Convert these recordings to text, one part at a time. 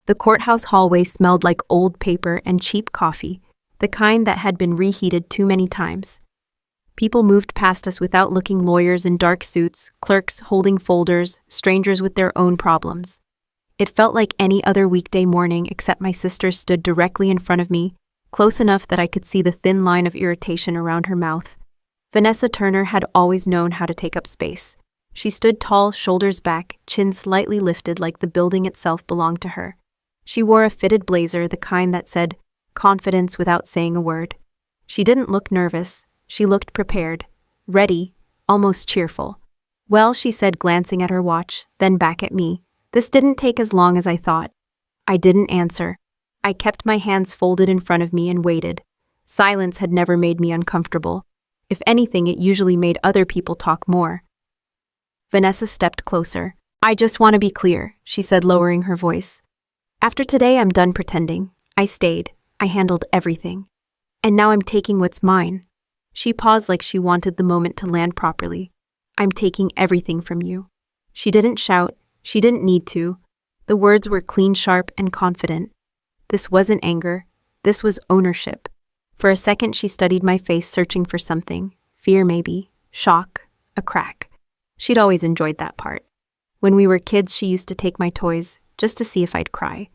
The courthouse hallway smelled like old paper and cheap coffee, the kind that had been reheated too many times. People moved past us without looking, lawyers in dark suits, clerks holding folders, strangers with their own problems. It felt like any other weekday morning, except my sister stood directly in front of me, close enough that I could see the thin line of irritation around her mouth. Vanessa Turner had always known how to take up space. She stood tall, shoulders back, chin slightly lifted like the building itself belonged to her. She wore a fitted blazer, the kind that said, confidence without saying a word. She didn't look nervous. She looked prepared, ready, almost cheerful. Well, she said, glancing at her watch, then back at me. This didn't take as long as I thought. I didn't answer. I kept my hands folded in front of me and waited. Silence had never made me uncomfortable. If anything, it usually made other people talk more. Vanessa stepped closer. I just want to be clear, she said, lowering her voice. After today, I'm done pretending. I stayed. I handled everything. And now I'm taking what's mine. She paused like she wanted the moment to land properly. I'm taking everything from you. She didn't shout. She didn't need to. The words were clean, sharp, and confident. This wasn't anger. This was ownership. For a second, she studied my face, searching for something. Fear, maybe. Shock. A crack. She'd always enjoyed that part. When we were kids, she used to take my toys, just to see if I'd cry.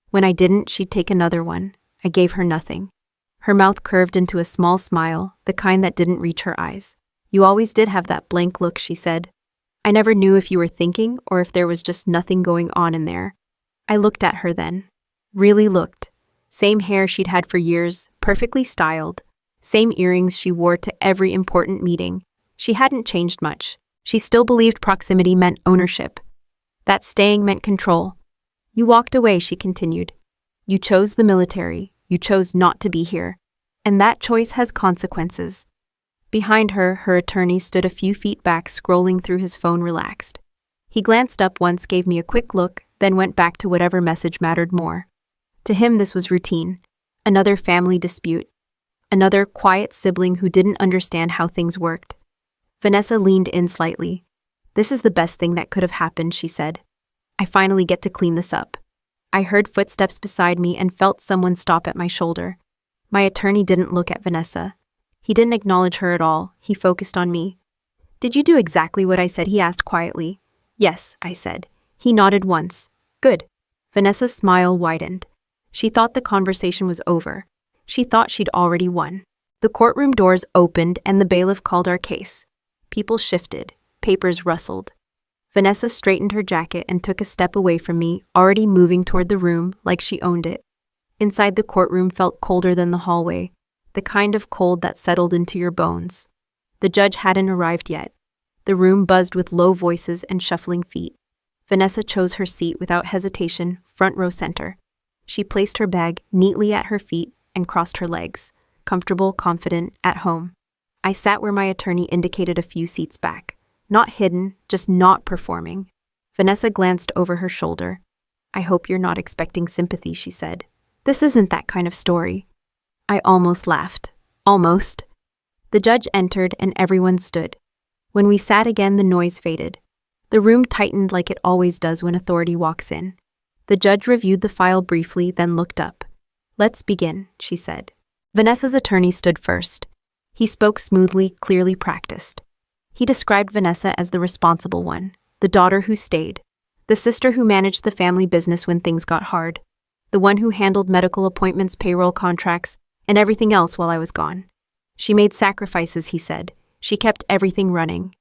When I didn't, she'd take another one. I gave her nothing. Her mouth curved into a small smile, the kind that didn't reach her eyes. You always did have that blank look, she said. I never knew if you were thinking or if there was just nothing going on in there. I looked at her then. Really looked. Same hair she'd had for years, perfectly styled. Same earrings she wore to every important meeting. She hadn't changed much. She still believed proximity meant ownership. That staying meant control. You walked away, she continued. You chose the military. You chose not to be here. And that choice has consequences. Behind her, her attorney stood a few feet back, scrolling through his phone, relaxed. He glanced up once, gave me a quick look, then went back to whatever message mattered more. To him, this was routine. Another family dispute. Another quiet sibling who didn't understand how things worked. Vanessa leaned in slightly. This is the best thing that could have happened, she said. I finally get to clean this up. I heard footsteps beside me and felt someone stop at my shoulder. My attorney didn't look at Vanessa. He didn't acknowledge her at all. He focused on me. Did you do exactly what I said? He asked quietly. Yes, I said. He nodded once. Good. Vanessa's smile widened. She thought the conversation was over. She thought she'd already won. The courtroom doors opened and the bailiff called our case. People shifted. Papers rustled. Vanessa straightened her jacket and took a step away from me, already moving toward the room like she owned it. Inside the courtroom felt colder than the hallway, the kind of cold that settled into your bones. The judge hadn't arrived yet. The room buzzed with low voices and shuffling feet. Vanessa chose her seat without hesitation, front row center. She placed her bag neatly at her feet and crossed her legs, comfortable, confident, at home. I sat where my attorney indicated a few seats back. Not hidden, just not performing. Vanessa glanced over her shoulder. I hope you're not expecting sympathy, she said. This isn't that kind of story. I almost laughed. Almost. The judge entered and everyone stood. When we sat again, the noise faded. The room tightened like it always does when authority walks in. The judge reviewed the file briefly, then looked up. Let's begin, she said. Vanessa's attorney stood first. He spoke smoothly, clearly practiced. He described Vanessa as the responsible one, the daughter who stayed, the sister who managed the family business when things got hard, the one who handled medical appointments, payroll contracts, and everything else while I was gone. She made sacrifices, he said. She kept everything running.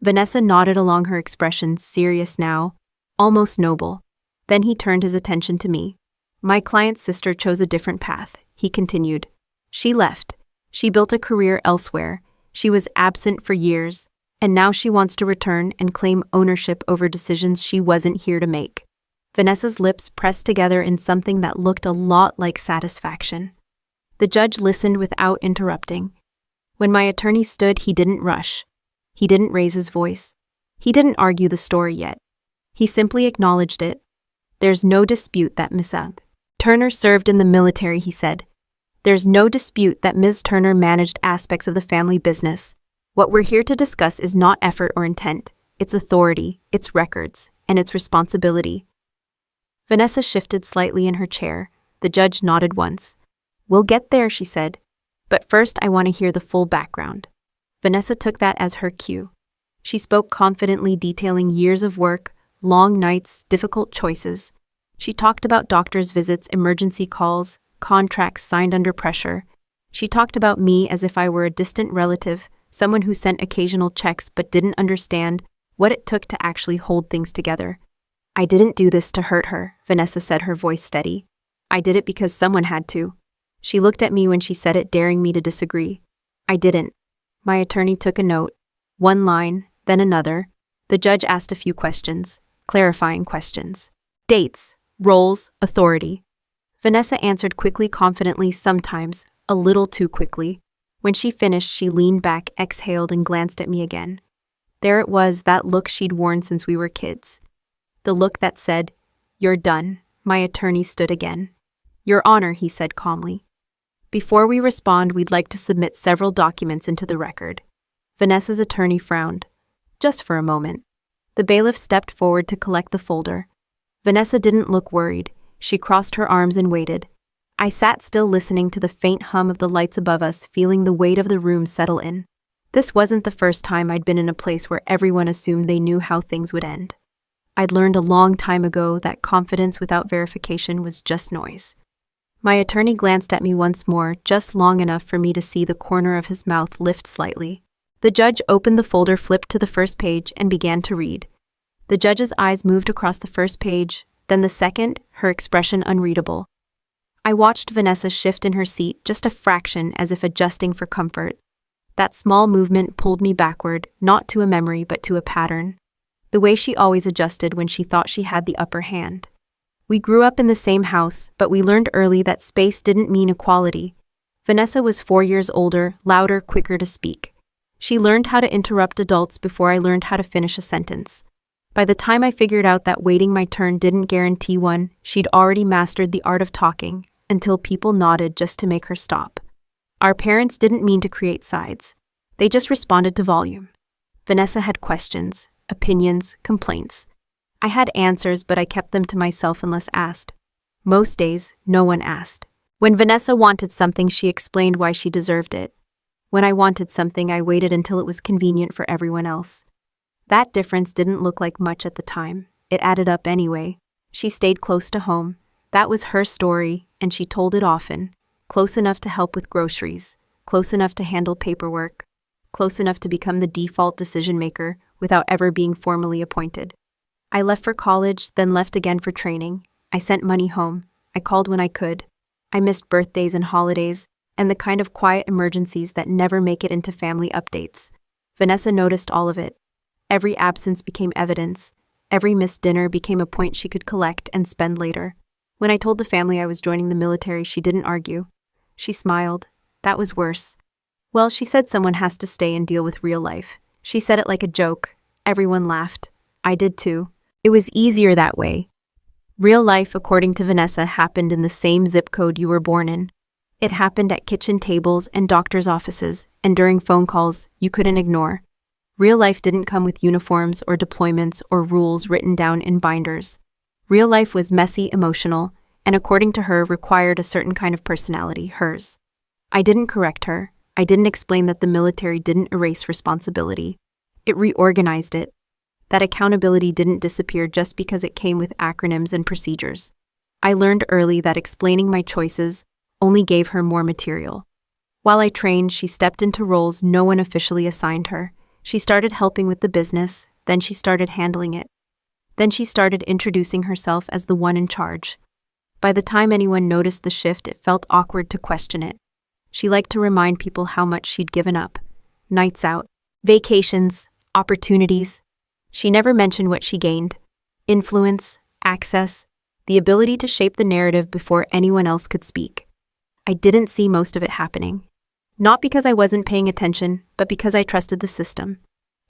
Vanessa nodded along, her expression serious now, almost noble. Then he turned his attention to me. My client's sister chose a different path, he continued. She left. She built a career elsewhere. She was absent for years, and now she wants to return and claim ownership over decisions she wasn't here to make. Vanessa's lips pressed together in something that looked a lot like satisfaction. The judge listened without interrupting. When my attorney stood, he didn't rush. He didn't raise his voice. He didn't argue the story yet. He simply acknowledged it. There's no dispute that Miss Turner served in the military, he said. There's no dispute that Ms. Turner managed aspects of the family business. What we're here to discuss is not effort or intent. It's authority, it's records, and it's responsibility. Vanessa shifted slightly in her chair. The judge nodded once. "We'll get there," she said. "But first I want to hear the full background." Vanessa took that as her cue. She spoke confidently, detailing years of work, long nights, difficult choices. She talked about doctor's visits, emergency calls, contracts signed under pressure. She talked about me as if I were a distant relative, someone who sent occasional checks but didn't understand what it took to actually hold things together. "I didn't do this to hurt her," Vanessa said, her voice steady. "I did it because someone had to." She looked at me when she said it, daring me to disagree. "I didn't." My attorney took a note. One line, then another. The judge asked a few questions, clarifying questions. Dates, roles, authority. Vanessa answered quickly, confidently, sometimes a little too quickly. When she finished, she leaned back, exhaled, and glanced at me again. There it was, that look she'd worn since we were kids. The look that said, "You're done." My attorney stood again. "Your Honor," he said calmly. "Before we respond, we'd like to submit several documents into the record." Vanessa's attorney frowned. Just for a moment. The bailiff stepped forward to collect the folder. Vanessa didn't look worried. She crossed her arms and waited. I sat still, listening to the faint hum of the lights above us, feeling the weight of the room settle in. This wasn't the first time I'd been in a place where everyone assumed they knew how things would end. I'd learned a long time ago that confidence without verification was just noise. My attorney glanced at me once more, just long enough for me to see the corner of his mouth lift slightly. The judge opened the folder, flipped to the first page, and began to read. The judge's eyes moved across the first page, then the second, her expression unreadable. I watched Vanessa shift in her seat just a fraction, as if adjusting for comfort. That small movement pulled me backward, not to a memory but to a pattern. The way she always adjusted when she thought she had the upper hand. We grew up in the same house, but we learned early that space didn't mean equality. Vanessa was 4 years older, louder, quicker to speak. She learned how to interrupt adults before I learned how to finish a sentence. By the time I figured out that waiting my turn didn't guarantee one, she'd already mastered the art of talking, until people nodded just to make her stop. Our parents didn't mean to create sides. They just responded to volume. Vanessa had questions, opinions, complaints. I had answers, but I kept them to myself unless asked. Most days, no one asked. When Vanessa wanted something, she explained why she deserved it. When I wanted something, I waited until it was convenient for everyone else. That difference didn't look like much at the time. It added up anyway. She stayed close to home. That was her story, and she told it often. Close enough to help with groceries, close enough to handle paperwork, close enough to become the default decision-maker without ever being formally appointed. I left for college, then left again for training. I sent money home. I called when I could. I missed birthdays and holidays, and the kind of quiet emergencies that never make it into family updates. Vanessa noticed all of it. Every absence became evidence. Every missed dinner became a point she could collect and spend later. When I told the family I was joining the military, she didn't argue. She smiled. That was worse. Well, she said someone has to stay and deal with real life. She said it like a joke. Everyone laughed. I did too. It was easier that way. Real life, according to Vanessa, happened in the same zip code you were born in. It happened at kitchen tables and doctors' offices, and during phone calls you couldn't ignore. Real life didn't come with uniforms or deployments or rules written down in binders. Real life was messy, emotional, and according to her, required a certain kind of personality, hers. I didn't correct her. I didn't explain that the military didn't erase responsibility. It reorganized it. That accountability didn't disappear just because it came with acronyms and procedures. I learned early that explaining my choices only gave her more material. While I trained, she stepped into roles no one officially assigned her. She started helping with the business, then she started handling it. Then she started introducing herself as the one in charge. By the time anyone noticed the shift, it felt awkward to question it. She liked to remind people how much she'd given up. Nights out, vacations, opportunities. She never mentioned what she gained. Influence, access, the ability to shape the narrative before anyone else could speak. I didn't see most of it happening. Not because I wasn't paying attention, but because I trusted the system.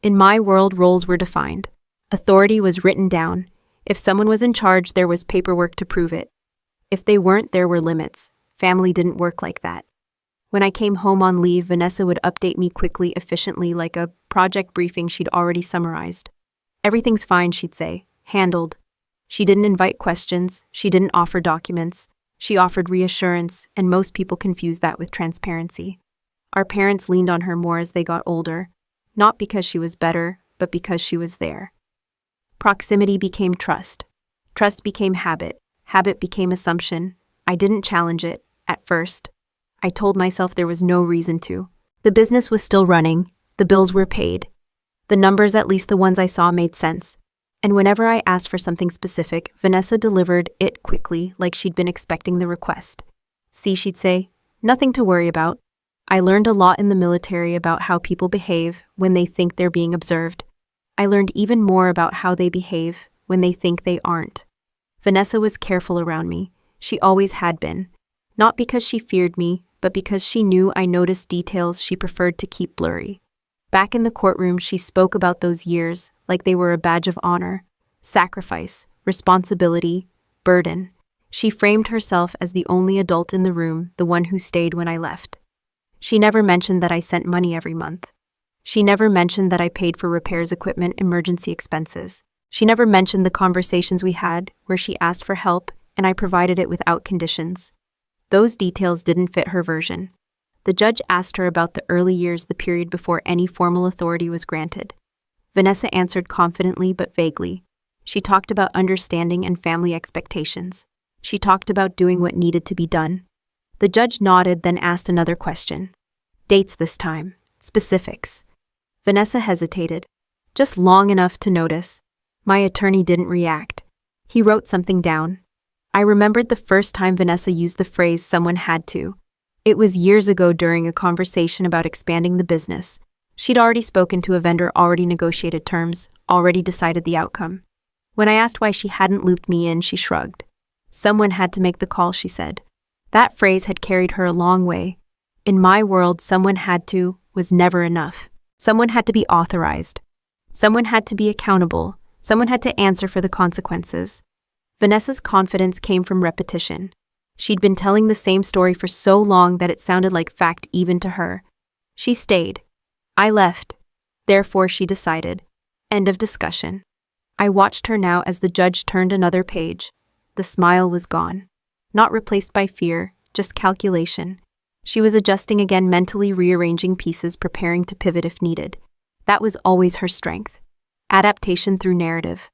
In my world, roles were defined. Authority was written down. If someone was in charge, there was paperwork to prove it. If they weren't, there were limits. Family didn't work like that. When I came home on leave, Vanessa would update me quickly, efficiently, like a project briefing she'd already summarized. Everything's fine, she'd say. Handled. She didn't invite questions, she didn't offer documents, she offered reassurance, and most people confuse that with transparency. Our parents leaned on her more as they got older, not because she was better, but because she was there. Proximity became trust. Trust became habit. Habit became assumption. I didn't challenge it, at first. I told myself there was no reason to. The business was still running. The bills were paid. The numbers, at least the ones I saw, made sense. And whenever I asked for something specific, Vanessa delivered it quickly, like she'd been expecting the request. See, she'd say, nothing to worry about. I learned a lot in the military about how people behave when they think they're being observed. I learned even more about how they behave when they think they aren't. Vanessa was careful around me. She always had been. Not because she feared me, but because she knew I noticed details she preferred to keep blurry. Back in the courtroom, she spoke about those years like they were a badge of honor, sacrifice, responsibility, burden. She framed herself as the only adult in the room, the one who stayed when I left. She never mentioned that I sent money every month. She never mentioned that I paid for repairs equipment, emergency expenses. She never mentioned the conversations we had where she asked for help and I provided it without conditions. Those details didn't fit her version. The judge asked her about the early years, the period before any formal authority was granted. Vanessa answered confidently but vaguely. She talked about understanding and family expectations. She talked about doing what needed to be done. The judge nodded, then asked another question. Dates this time. Specifics. Vanessa hesitated, just long enough to notice. My attorney didn't react. He wrote something down. I remembered the first time Vanessa used the phrase "someone had to." It was years ago during a conversation about expanding the business. She'd already spoken to a vendor, already negotiated terms, already decided the outcome. When I asked why she hadn't looped me in, she shrugged. Someone had to make the call, she said. That phrase had carried her a long way. In my world, someone had to was never enough. Someone had to be authorized. Someone had to be accountable. Someone had to answer for the consequences. Vanessa's confidence came from repetition. She'd been telling the same story for so long that it sounded like fact even to her. She stayed. I left. Therefore, she decided. End of discussion. I watched her now as the judge turned another page. The smile was gone. Not replaced by fear, just calculation. She was adjusting again, mentally rearranging pieces, preparing to pivot if needed. That was always her strength. Adaptation through narrative.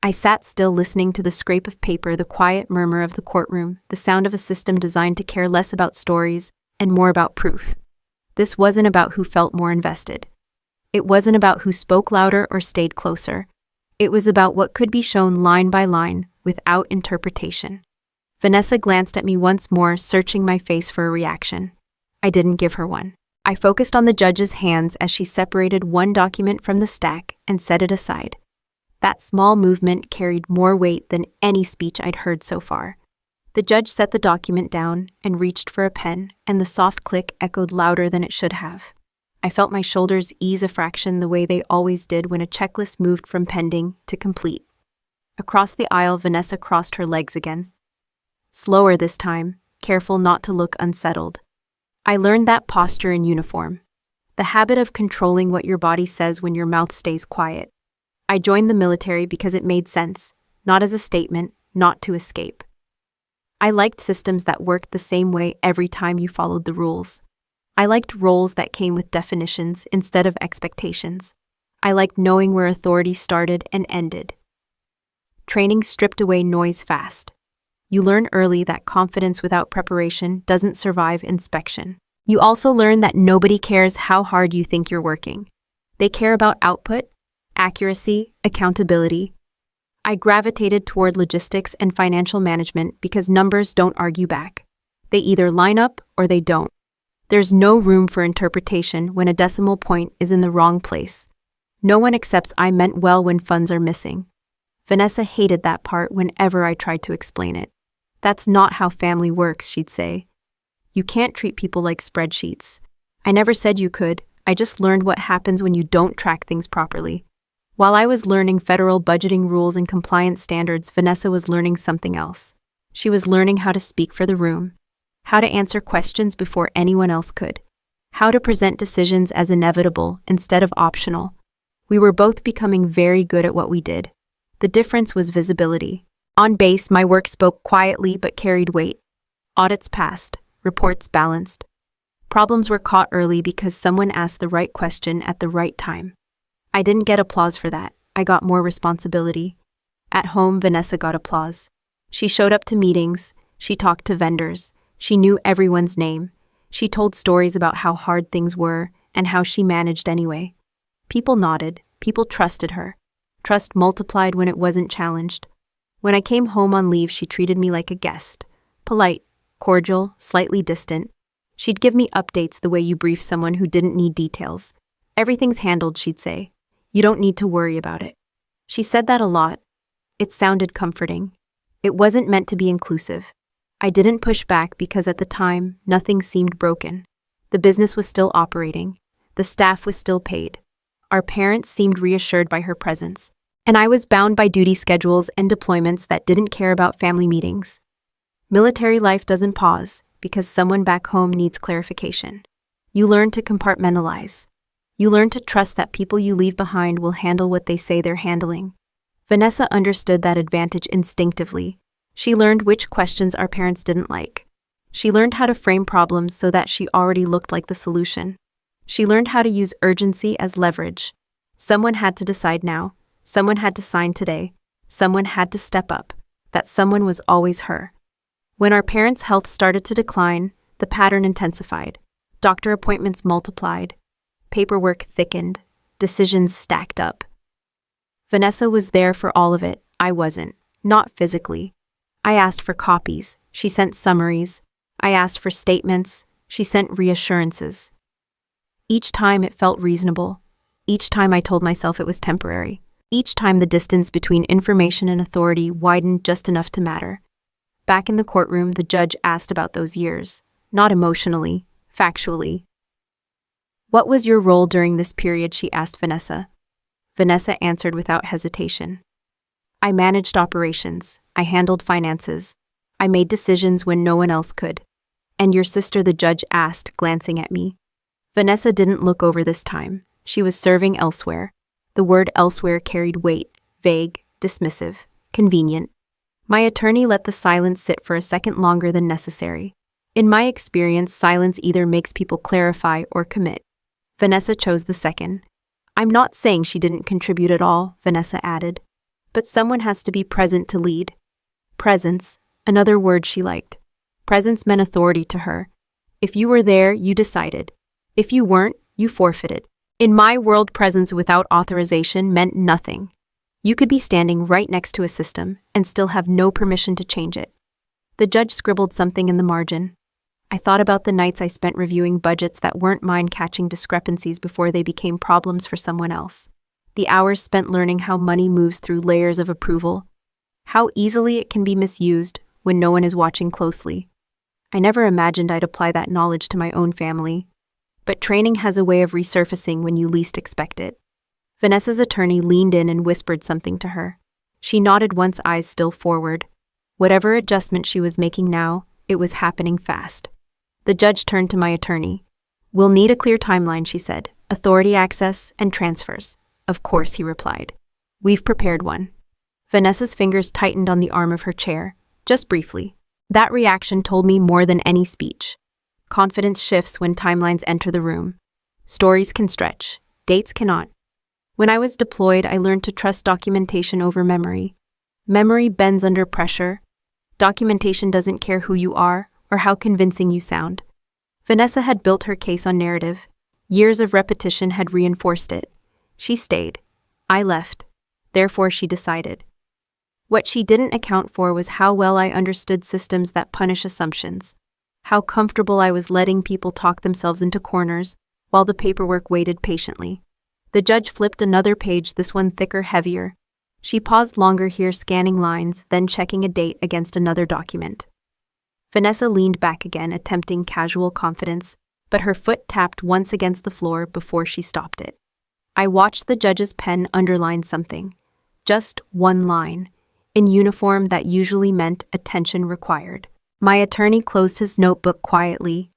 I sat still, listening to the scrape of paper, the quiet murmur of the courtroom, the sound of a system designed to care less about stories and more about proof. This wasn't about who felt more invested. It wasn't about who spoke louder or stayed closer. It was about what could be shown line by line, without interpretation. Vanessa glanced at me once more, searching my face for a reaction. I didn't give her one. I focused on the judge's hands as she separated one document from the stack and set it aside. That small movement carried more weight than any speech I'd heard so far. The judge set the document down and reached for a pen, and the soft click echoed louder than it should have. I felt my shoulders ease a fraction, the way they always did when a checklist moved from pending to complete. Across the aisle, Vanessa crossed her legs again. Slower this time, careful not to look unsettled. I learned that posture in uniform. The habit of controlling what your body says when your mouth stays quiet. I joined the military because it made sense, not as a statement, not to escape. I liked systems that worked the same way every time you followed the rules. I liked roles that came with definitions instead of expectations. I liked knowing where authority started and ended. Training stripped away noise fast. You learn early that confidence without preparation doesn't survive inspection. You also learn that nobody cares how hard you think you're working. They care about output, accuracy, accountability. I gravitated toward logistics and financial management because numbers don't argue back. They either line up or they don't. There's no room for interpretation when a decimal point is in the wrong place. No one accepts I meant well when funds are missing. Vanessa hated that part whenever I tried to explain it. That's not how family works, she'd say. You can't treat people like spreadsheets. I never said you could. I just learned what happens when you don't track things properly. While I was learning federal budgeting rules and compliance standards, Vanessa was learning something else. She was learning how to speak for the room, how to answer questions before anyone else could, how to present decisions as inevitable instead of optional. We were both becoming very good at what we did. The difference was visibility. On base, my work spoke quietly but carried weight. Audits passed, reports balanced. Problems were caught early because someone asked the right question at the right time. I didn't get applause for that. I got more responsibility. At home, Vanessa got applause. She showed up to meetings. She talked to vendors. She knew everyone's name. She told stories about how hard things were and how she managed anyway. People nodded. People trusted her. Trust multiplied when it wasn't challenged. When I came home on leave, she treated me like a guest. Polite, cordial, slightly distant. She'd give me updates the way you brief someone who didn't need details. Everything's handled, she'd say. You don't need to worry about it. She said that a lot. It sounded comforting. It wasn't meant to be inclusive. I didn't push back because at the time, nothing seemed broken. The business was still operating. The staff was still paid. Our parents seemed reassured by her presence. And I was bound by duty schedules and deployments that didn't care about family meetings. Military life doesn't pause because someone back home needs clarification. You learn to compartmentalize. You learn to trust that people you leave behind will handle what they say they're handling. Vanessa understood that advantage instinctively. She learned which questions our parents didn't like. She learned how to frame problems so that she already looked like the solution. She learned how to use urgency as leverage. Someone had to decide now. Someone had to sign today. Someone had to step up. That someone was always her. When our parents' health started to decline, the pattern intensified. Doctor appointments multiplied. Paperwork thickened. Decisions stacked up. Vanessa was there for all of it. I wasn't. Not physically. I asked for copies. She sent summaries. I asked for statements. She sent reassurances. Each time it felt reasonable. Each time I told myself it was temporary. Each time the distance between information and authority widened just enough to matter. Back in the courtroom, the judge asked about those years. Not emotionally, factually. What was your role during this period, she asked Vanessa. Vanessa answered without hesitation. I managed operations. I handled finances. I made decisions when no one else could. And your sister, the judge asked, glancing at me. Vanessa didn't look over this time. She was serving elsewhere. The word elsewhere carried weight, vague, dismissive, convenient. My attorney let the silence sit for a second longer than necessary. In my experience, silence either makes people clarify or commit. Vanessa chose the second. I'm not saying she didn't contribute at all, Vanessa added. But someone has to be present to lead. Presence, another word she liked. Presence meant authority to her. If you were there, you decided. If you weren't, you forfeited. In my world, presence without authorization meant nothing. You could be standing right next to a system and still have no permission to change it. The judge scribbled something in the margin. I thought about the nights I spent reviewing budgets that weren't mine, catching discrepancies before they became problems for someone else. The hours spent learning how money moves through layers of approval, how easily it can be misused when no one is watching closely. I never imagined I'd apply that knowledge to my own family. But training has a way of resurfacing when you least expect it. Vanessa's attorney leaned in and whispered something to her. She nodded once, eyes still forward. Whatever adjustment she was making now, it was happening fast. The judge turned to my attorney. We'll need a clear timeline, she said. Authority access and transfers. Of course, he replied. We've prepared one. Vanessa's fingers tightened on the arm of her chair, just briefly. That reaction told me more than any speech. Confidence shifts when timelines enter the room. Stories can stretch. Dates cannot. When I was deployed, I learned to trust documentation over memory. Memory bends under pressure. Documentation doesn't care who you are or how convincing you sound. Vanessa had built her case on narrative. Years of repetition had reinforced it. She stayed. I left. Therefore, she decided. What she didn't account for was how well I understood systems that punish assumptions. How comfortable I was letting people talk themselves into corners while the paperwork waited patiently. The judge flipped another page, this one thicker, heavier. She paused longer here, scanning lines, then checking a date against another document. Vanessa leaned back again, attempting casual confidence, but her foot tapped once against the floor before she stopped it. I watched the judge's pen underline something. Just one line, in uniform that usually meant attention required. My attorney closed his notebook quietly.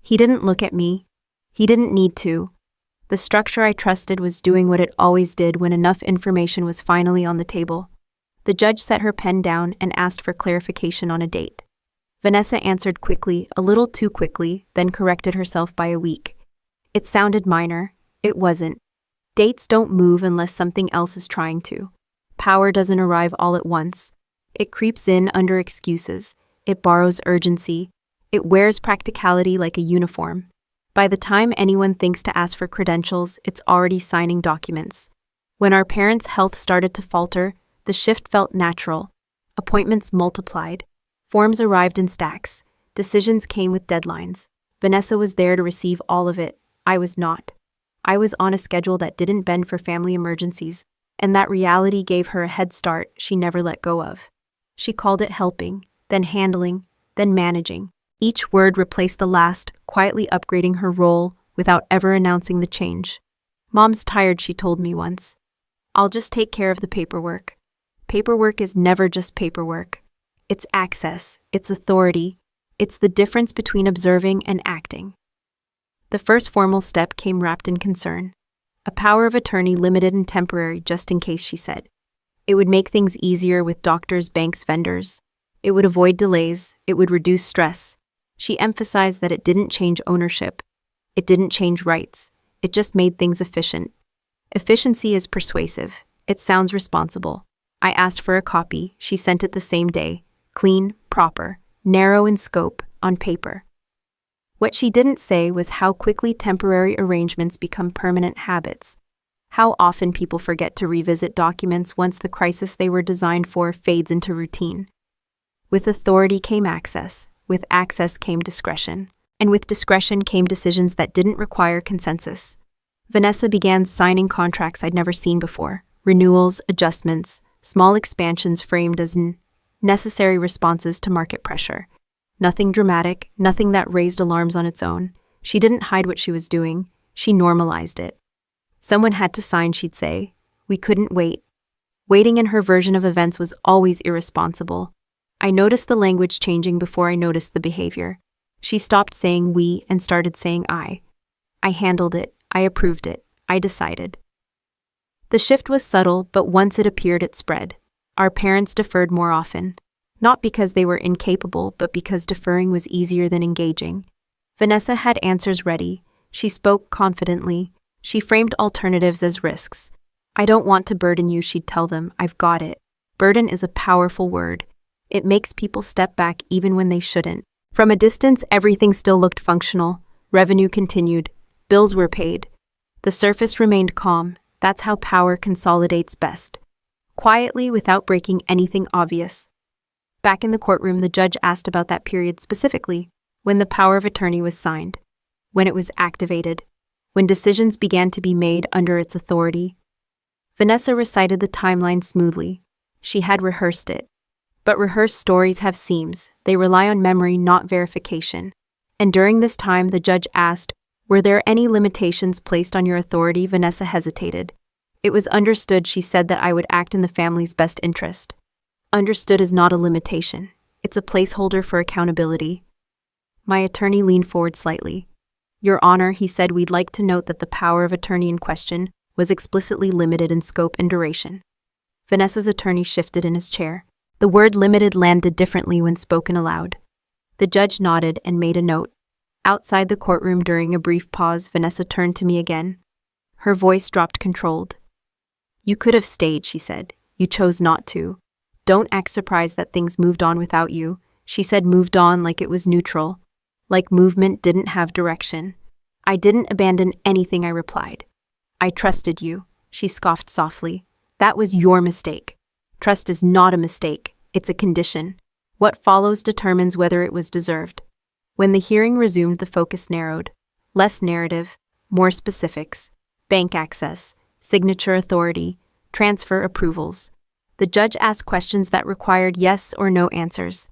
He didn't look at me. He didn't need to. The structure I trusted was doing what it always did when enough information was finally on the table. The judge set her pen down and asked for clarification on a date. Vanessa answered quickly, a little too quickly, then corrected herself by a week. It sounded minor. It wasn't. Dates don't move unless something else is trying to. Power doesn't arrive all at once. It creeps in under excuses. It borrows urgency. It wears practicality like a uniform. By the time anyone thinks to ask for credentials, it's already signing documents. When our parents' health started to falter, the shift felt natural. Appointments multiplied. Forms arrived in stacks. Decisions came with deadlines. Vanessa was there to receive all of it. I was not. I was on a schedule that didn't bend for family emergencies, and that reality gave her a head start she never let go of. She called it helping, then handling, then managing. Each word replaced the last, quietly upgrading her role without ever announcing the change. "Mom's tired," she told me once. "I'll just take care of the paperwork." Paperwork is never just paperwork. It's access, it's authority, it's the difference between observing and acting. The first formal step came wrapped in concern. A power of attorney, limited and temporary, just in case, she said. It would make things easier with doctors, banks, vendors. It would avoid delays. It would reduce stress. She emphasized that it didn't change ownership. It didn't change rights. It just made things efficient. Efficiency is persuasive. It sounds responsible. I asked for a copy. She sent it the same day. Clean, proper, narrow in scope, on paper. What she didn't say was how quickly temporary arrangements become permanent habits. How often people forget to revisit documents once the crisis they were designed for fades into routine. With authority came access. With access came discretion. And with discretion came decisions that didn't require consensus. Vanessa began signing contracts I'd never seen before. Renewals, adjustments, small expansions framed as necessary responses to market pressure. Nothing dramatic, nothing that raised alarms on its own. She didn't hide what she was doing. She normalized it. Someone had to sign, she'd say. We couldn't wait. Waiting in her version of events was always irresponsible. I noticed the language changing before I noticed the behavior. She stopped saying we and started saying I. I handled it. I approved it. I decided. The shift was subtle, but once it appeared, it spread. Our parents deferred more often. Not because they were incapable, but because deferring was easier than engaging. Vanessa had answers ready. She spoke confidently. She framed alternatives as risks. I don't want to burden you, she'd tell them. I've got it. Burden is a powerful word. It makes people step back even when they shouldn't. From a distance, everything still looked functional. Revenue continued. Bills were paid. The surface remained calm. That's how power consolidates best. Quietly, without breaking anything obvious. Back in the courtroom, the judge asked about that period specifically, when the power of attorney was signed, when it was activated, when decisions began to be made under its authority. Vanessa recited the timeline smoothly. She had rehearsed it. But rehearsed stories have seams. They rely on memory, not verification. And during this time, the judge asked, were there any limitations placed on your authority? Vanessa hesitated. It was understood, she said, that I would act in the family's best interest. Understood is not a limitation. It's a placeholder for accountability. My attorney leaned forward slightly. Your Honor, he said, we'd like to note that the power of attorney in question was explicitly limited in scope and duration. Vanessa's attorney shifted in his chair. The word limited landed differently when spoken aloud. The judge nodded and made a note. Outside the courtroom, during a brief pause, Vanessa turned to me again. Her voice dropped controlled. You could have stayed, she said. You chose not to. Don't act surprised that things moved on without you. She said moved on like it was neutral, like movement didn't have direction. I didn't abandon anything, I replied. I trusted you, she scoffed softly. That was your mistake. Trust is not a mistake, it's a condition. What follows determines whether it was deserved. When the hearing resumed, the focus narrowed. Less narrative, more specifics. Bank access, signature authority, transfer approvals. The judge asked questions that required yes or no answers.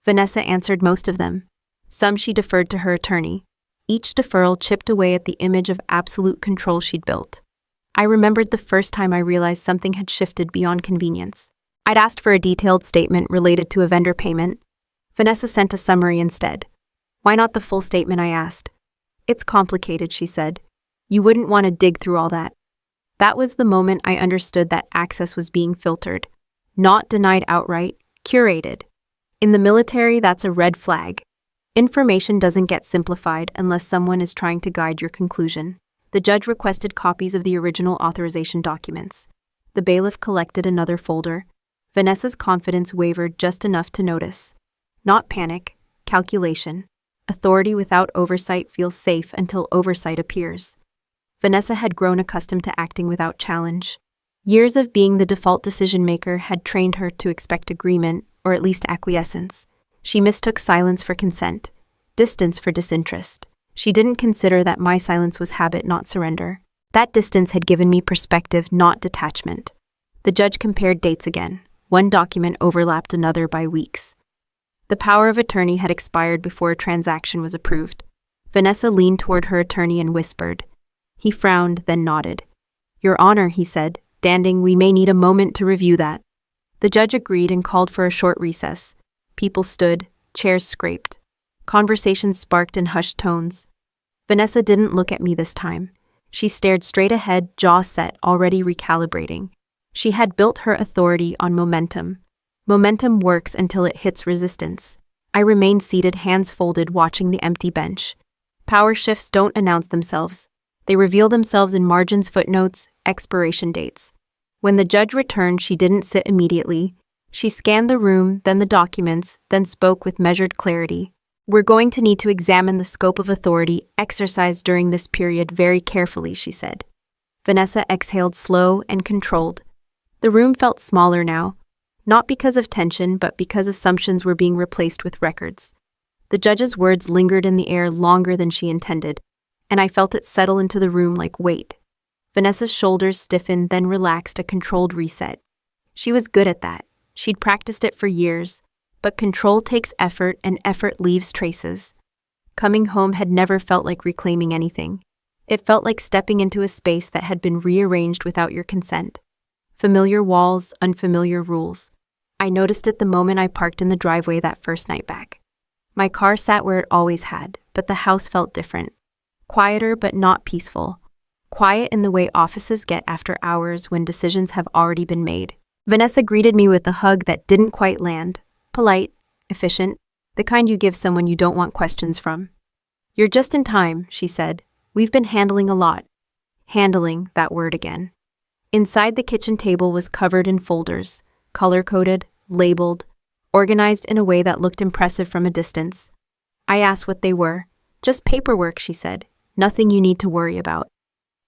Vanessa answered most of them. Some she deferred to her attorney. Each deferral chipped away at the image of absolute control she'd built. I remembered the first time I realized something had shifted beyond convenience. I'd asked for a detailed statement related to a vendor payment. Vanessa sent a summary instead. Why not the full statement, I asked. It's complicated, she said. You wouldn't want to dig through all that. That was the moment I understood that access was being filtered. Not denied outright, curated. In the military, that's a red flag. Information doesn't get simplified unless someone is trying to guide your conclusion. The judge requested copies of the original authorization documents. The bailiff collected another folder. Vanessa's confidence wavered just enough to notice. Not panic, calculation. Authority without oversight feels safe until oversight appears. Vanessa had grown accustomed to acting without challenge. Years of being the default decision-maker had trained her to expect agreement, or at least acquiescence. She mistook silence for consent, distance for disinterest. She didn't consider that my silence was habit, not surrender. That distance had given me perspective, not detachment. The judge compared dates again. One document overlapped another by weeks. The power of attorney had expired before a transaction was approved. Vanessa leaned toward her attorney and whispered. He frowned, then nodded. Your Honor, he said, standing, we may need a moment to review that. The judge agreed and called for a short recess. People stood, chairs scraped. Conversations sparked in hushed tones. Vanessa didn't look at me this time. She stared straight ahead, jaw set, already recalibrating. She had built her authority on momentum. Momentum works until it hits resistance. I remained seated, hands folded, watching the empty bench. Power shifts don't announce themselves. They reveal themselves in margins, footnotes, expiration dates. When the judge returned, she didn't sit immediately. She scanned the room, then the documents, then spoke with measured clarity. We're going to need to examine the scope of authority exercised during this period very carefully, she said. Vanessa exhaled, slow and controlled. The room felt smaller now, not because of tension, but because assumptions were being replaced with records. The judge's words lingered in the air longer than she intended, and I felt it settle into the room like weight. Vanessa's shoulders stiffened, then relaxed, a controlled reset. She was good at that. She'd practiced it for years, but control takes effort, and effort leaves traces. Coming home had never felt like reclaiming anything. It felt like stepping into a space that had been rearranged without your consent. Familiar walls, unfamiliar rules. I noticed it the moment I parked in the driveway that first night back. My car sat where it always had, but the house felt different. Quieter but not peaceful. Quiet in the way offices get after hours when decisions have already been made. Vanessa greeted me with a hug that didn't quite land. Polite, efficient, the kind you give someone you don't want questions from. You're just in time, she said. We've been handling a lot. Handling, that word again. Inside, the kitchen table was covered in folders, color-coded, labeled, organized in a way that looked impressive from a distance. I asked what they were. Just paperwork, she said. Nothing you need to worry about.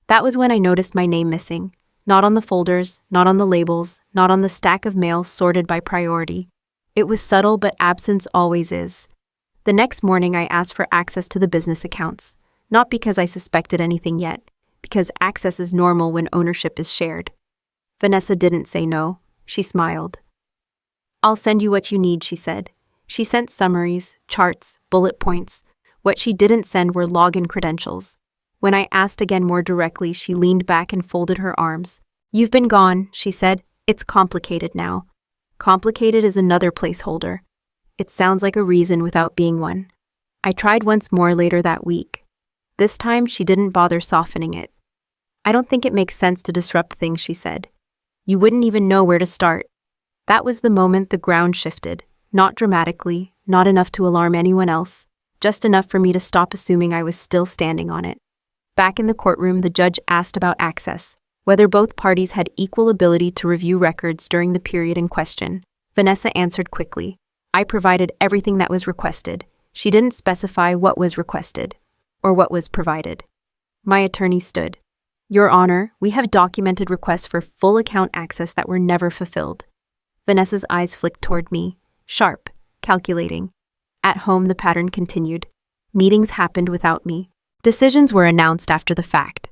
That was when I noticed my name missing. Not on the folders, not on the labels, not on the stack of mail sorted by priority. It was subtle, but absence always is. The next morning, I asked for access to the business accounts. Not because I suspected anything yet, because access is normal when ownership is shared. Vanessa didn't say no. She smiled. I'll send you what you need, she said. She sent summaries, charts, bullet points. What she didn't send were login credentials. When I asked again more directly, she leaned back and folded her arms. You've been gone, she said. It's complicated now. Complicated is another placeholder. It sounds like a reason without being one. I tried once more later that week. This time, she didn't bother softening it. I don't think it makes sense to disrupt things, she said. You wouldn't even know where to start. That was the moment the ground shifted. Not dramatically, not enough to alarm anyone else, just enough for me to stop assuming I was still standing on it. Back in the courtroom, the judge asked about access, whether both parties had equal ability to review records during the period in question. Vanessa answered quickly. I provided everything that was requested. She didn't specify what was requested, or what was provided. My attorney stood. Your Honor, we have documented requests for full account access that were never fulfilled. Vanessa's eyes flicked toward me, sharp, calculating. At home, the pattern continued. Meetings happened without me. Decisions were announced after the fact.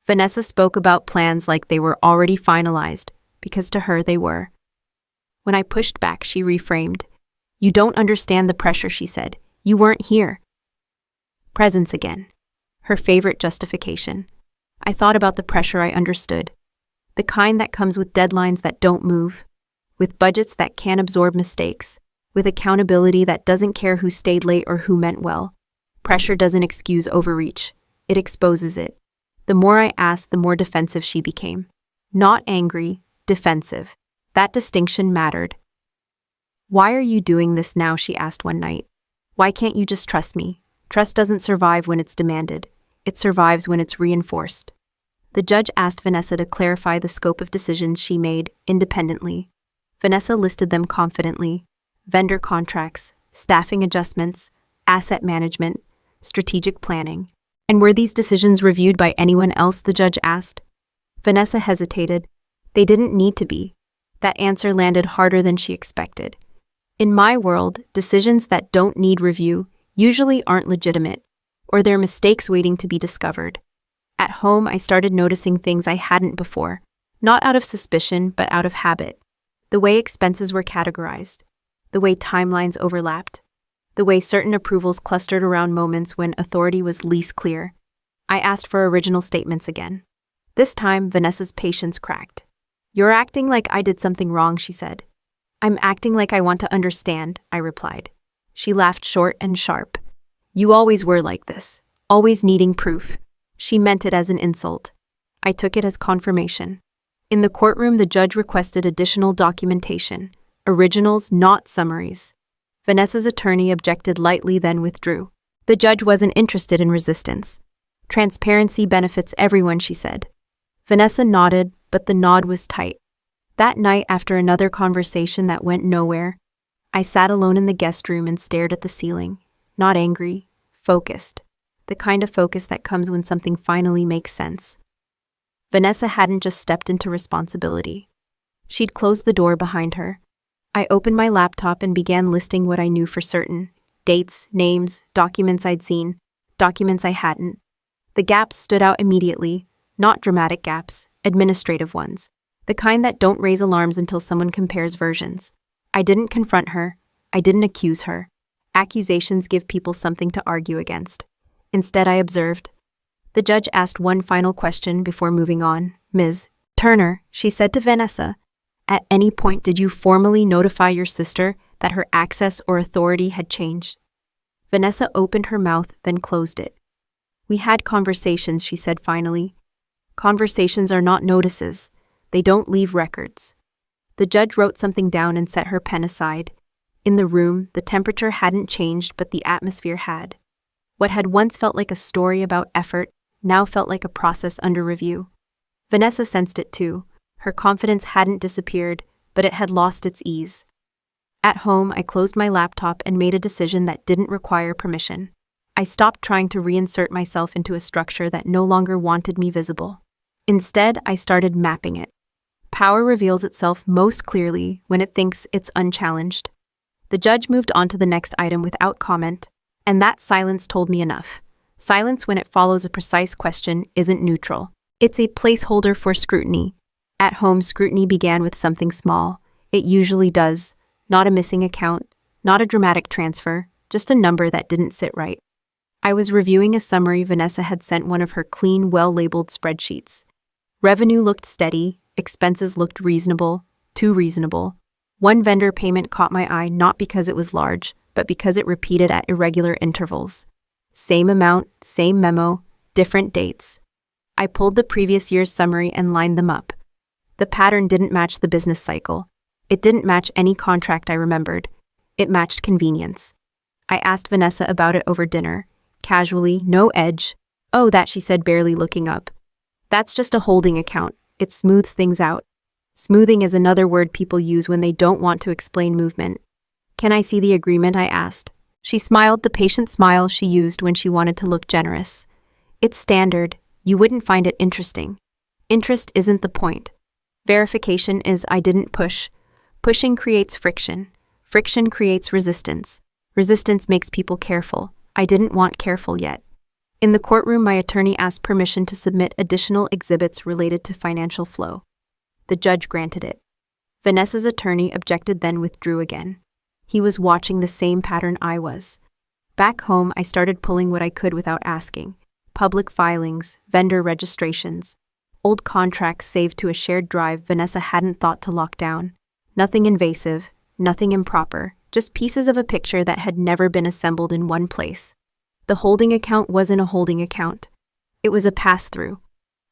Vanessa spoke about plans like they were already finalized, because to her they were. When I pushed back, she reframed. You don't understand the pressure, she said. You weren't here. Presence again. Her favorite justification. I thought about the pressure I understood. The kind that comes with deadlines that don't move, with budgets that can't absorb mistakes, with accountability that doesn't care who stayed late or who meant well. Pressure doesn't excuse overreach. It exposes it. The more I asked, the more defensive she became. Not angry, defensive. That distinction mattered. "Why are you doing this now?" she asked one night. "Why can't you just trust me?" Trust doesn't survive when it's demanded. It survives when it's reinforced. The judge asked Vanessa to clarify the scope of decisions she made independently. Vanessa listed them confidently: vendor contracts, staffing adjustments, asset management, strategic planning. "And were these decisions reviewed by anyone else?" the judge asked. Vanessa hesitated. They didn't need to be. That answer landed harder than she expected. In my world, decisions that don't need review usually aren't legitimate, or they're mistakes waiting to be discovered. At home, I started noticing things I hadn't before, not out of suspicion, but out of habit. The way expenses were categorized, the way timelines overlapped, the way certain approvals clustered around moments when authority was least clear. I asked for original statements again. This time, Vanessa's patience cracked. "You're acting like I did something wrong," she said. "I'm acting like I want to understand," I replied. She laughed short and sharp. "You always were like this, always needing proof." She meant it as an insult. I took it as confirmation. In the courtroom, the judge requested additional documentation, originals, not summaries. Vanessa's attorney objected lightly, then withdrew. The judge wasn't interested in resistance. "Transparency benefits everyone," she said. Vanessa nodded, but the nod was tight. That night, after another conversation that went nowhere, I sat alone in the guest room and stared at the ceiling, not angry, focused. The kind of focus that comes when something finally makes sense. Vanessa hadn't just stepped into responsibility. She'd closed the door behind her. I opened my laptop and began listing what I knew for certain: dates, names, documents I'd seen, documents I hadn't. The gaps stood out immediately, not dramatic gaps, administrative ones, the kind that don't raise alarms until someone compares versions. I didn't confront her. I didn't accuse her. Accusations give people something to argue against. Instead, I observed. The judge asked one final question before moving on. "Ms. Turner," she said to Vanessa, "at any point did you formally notify your sister that her access or authority had changed?" Vanessa opened her mouth, then closed it. "We had conversations," she said finally. "Conversations are not notices. They don't leave records." The judge wrote something down and set her pen aside. In the room, the temperature hadn't changed, but the atmosphere had. What had once felt like a story about effort now felt like a process under review. Vanessa sensed it too. Her confidence hadn't disappeared, but it had lost its ease. At home, I closed my laptop and made a decision that didn't require permission. I stopped trying to reinsert myself into a structure that no longer wanted me visible. Instead, I started mapping it. Power reveals itself most clearly when it thinks it's unchallenged. The judge moved on to the next item without comment, and that silence told me enough. Silence, when it follows a precise question, isn't neutral. It's a placeholder for scrutiny. At home, scrutiny began with something small. It usually does. Not a missing account, not a dramatic transfer, just a number that didn't sit right. I was reviewing a summary Vanessa had sent one of her clean, well-labeled spreadsheets. Revenue looked steady, expenses looked reasonable, too reasonable. One vendor payment caught my eye not because it was large, but because it repeated at irregular intervals. Same amount, same memo, different dates. I pulled the previous year's summary and lined them up. The pattern didn't match the business cycle. It didn't match any contract I remembered. It matched convenience. I asked Vanessa about it over dinner. Casually, no edge. "Oh, that," she said, barely looking up. "That's just a holding account. It smooths things out." Smoothing is another word people use when they don't want to explain movement. "Can I see the agreement?" I asked. She smiled, the patient smile she used when she wanted to look generous. "It's standard. You wouldn't find it interesting." Interest isn't the point. Verification is. I didn't push. Pushing creates friction. Friction creates resistance. Resistance makes people careful. I didn't want careful yet. In the courtroom, my attorney asked permission to submit additional exhibits related to financial flow. The judge granted it. Vanessa's attorney objected, then withdrew again. He was watching the same pattern I was. Back home, I started pulling what I could without asking. Public filings, vendor registrations, old contracts saved to a shared drive Vanessa hadn't thought to lock down. Nothing invasive, nothing improper, just pieces of a picture that had never been assembled in one place. The holding account wasn't a holding account. It was a pass-through.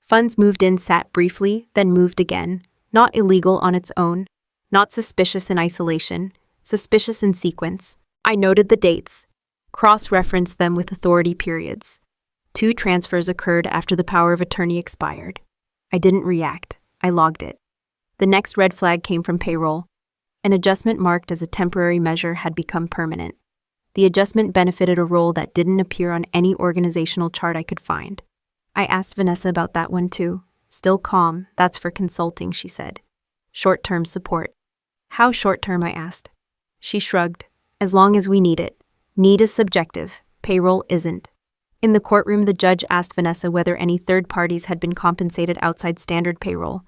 Funds moved in, sat briefly, then moved again, not illegal on its own, Not suspicious in isolation, suspicious in sequence. I noted the dates, cross-referenced them with authority periods. 2 transfers occurred after the power of attorney expired. I didn't react. I logged it. The next red flag came from payroll. An adjustment marked as a temporary measure had become permanent. The adjustment benefited a role that didn't appear on any organizational chart I could find. I asked Vanessa about that one too. Still calm, that's for consulting, she said. Short-term support. How short-term, I asked. She shrugged. As long as we need it. Need is subjective. Payroll isn't. In the courtroom, the judge asked Vanessa whether any third parties had been compensated outside standard payroll.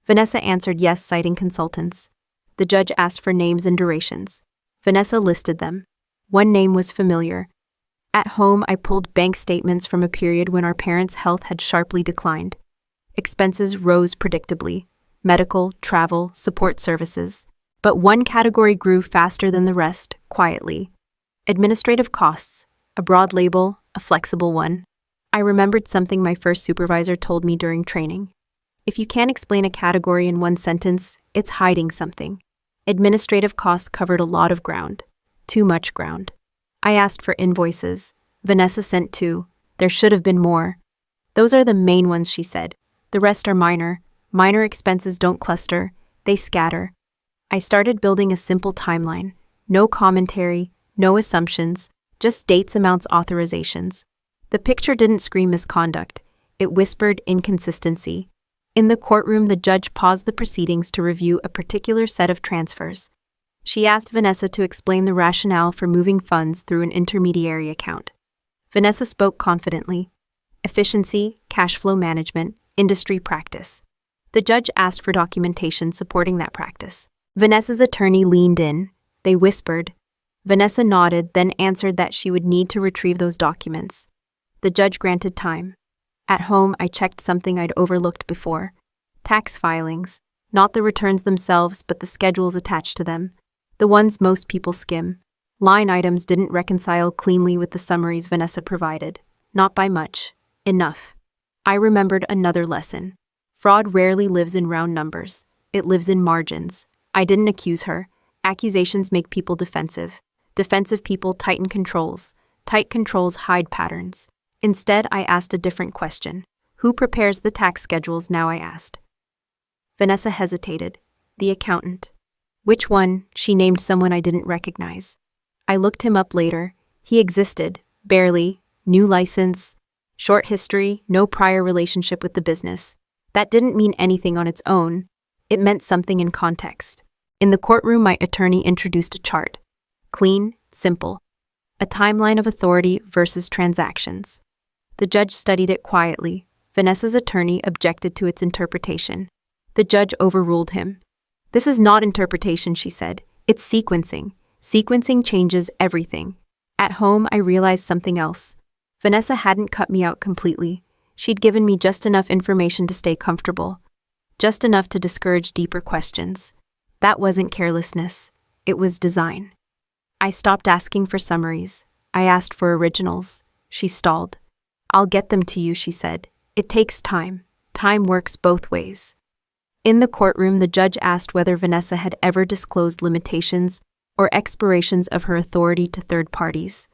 Vanessa answered yes, citing consultants. The judge asked for names and durations. Vanessa listed them. One name was familiar. At home, I pulled bank statements from a period when our parents' health had sharply declined. Expenses rose predictably. Medical, travel, support services. But one category grew faster than the rest, quietly. Administrative costs. A broad label, a flexible one. I remembered something my first supervisor told me during training. If you can't explain a category in one sentence, it's hiding something. Administrative costs covered a lot of ground. Too much ground. I asked for invoices. Vanessa sent 2. There should have been more. Those are the main ones, she said. The rest are minor. Minor expenses don't cluster. They scatter. I started building a simple timeline. No commentary, no assumptions, just dates, amounts, authorizations. The picture didn't scream misconduct. It whispered inconsistency. In the courtroom, the judge paused the proceedings to review a particular set of transfers. She asked Vanessa to explain the rationale for moving funds through an intermediary account. Vanessa spoke confidently. Efficiency, cash flow management, industry practice. The judge asked for documentation supporting that practice. Vanessa's attorney leaned in. They whispered. Vanessa nodded, then answered that she would need to retrieve those documents. The judge granted time. At home, I checked something I'd overlooked before. Tax filings. Not the returns themselves, but the schedules attached to them. The ones most people skim. Line items didn't reconcile cleanly with the summaries Vanessa provided. Not by much. Enough. I remembered another lesson. Fraud rarely lives in round numbers. It lives in margins. I didn't accuse her. Accusations make people defensive. Defensive people tighten controls. Tight controls hide patterns. Instead, I asked a different question. Who prepares the tax schedules now, I asked. Vanessa hesitated. The accountant. Which one? She named someone I didn't recognize. I looked him up later. He existed. Barely. New license. Short history. No prior relationship with the business. That didn't mean anything on its own. It meant something in context. In the courtroom, my attorney introduced a chart. Clean, simple. A timeline of authority versus transactions. The judge studied it quietly. Vanessa's attorney objected to its interpretation. The judge overruled him. This is not interpretation, she said. It's sequencing. Sequencing changes everything. At home, I realized something else. Vanessa hadn't cut me out completely. She'd given me just enough information to stay comfortable. Just enough to discourage deeper questions. That wasn't carelessness. It was design. I stopped asking for summaries. I asked for originals. She stalled. I'll get them to you, she said. It takes time. Time works both ways. In the courtroom, the judge asked whether Vanessa had ever disclosed limitations or expirations of her authority to third parties.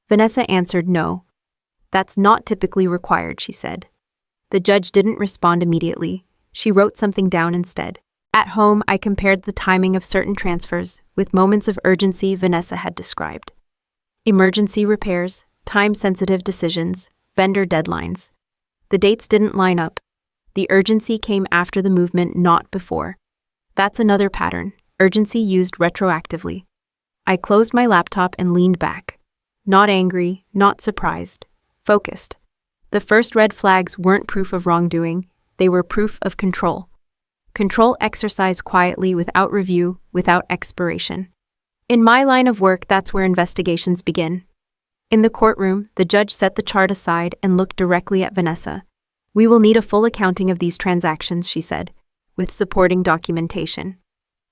Vanessa answered no. That's not typically required, she said. The judge didn't respond immediately. She wrote something down instead. At home, I compared the timing of certain transfers with moments of urgency Vanessa had described. Emergency repairs, time-sensitive decisions, vendor deadlines. The dates didn't line up. The urgency came after the movement, not before. That's another pattern, urgency used retroactively. I closed my laptop and leaned back. Not angry, not surprised. Focused. The first red flags weren't proof of wrongdoing, they were proof of control. Control exercised quietly without review, without expiration. In my line of work, that's where investigations begin. In the courtroom, the judge set the chart aside and looked directly at Vanessa. We will need a full accounting of these transactions, she said, with supporting documentation.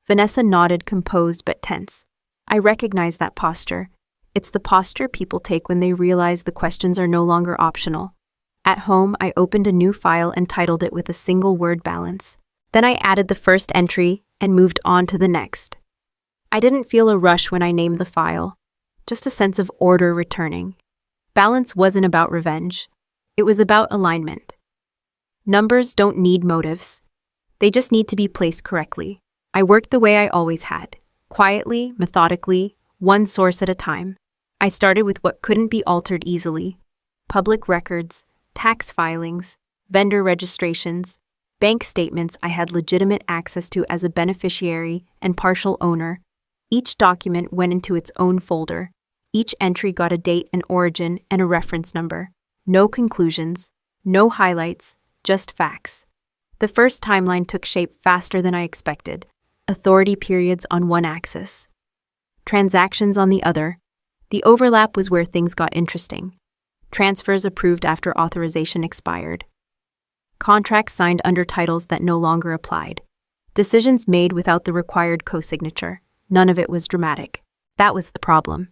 Vanessa nodded, composed but tense. I recognize that posture. It's the posture people take when they realize the questions are no longer optional. At home, I opened a new file and titled it with a single word: balance. Then I added the first entry and moved on to the next. I didn't feel a rush when I named the file, just a sense of order returning. Balance wasn't about revenge. It was about alignment. Numbers don't need motives. They just need to be placed correctly. I worked the way I always had, quietly, methodically, one source at a time. I started with what couldn't be altered easily: public records, tax filings, vendor registrations, bank statements I had legitimate access to as a beneficiary and partial owner. Each document went into its own folder. Each entry got a date, an origin, and a reference number. No conclusions, no highlights, just facts. The first timeline took shape faster than I expected. Authority periods on one axis, transactions on the other. The overlap was where things got interesting. Transfers approved after authorization expired. Contracts signed under titles that no longer applied. Decisions made without the required co-signature. None of it was dramatic. That was the problem.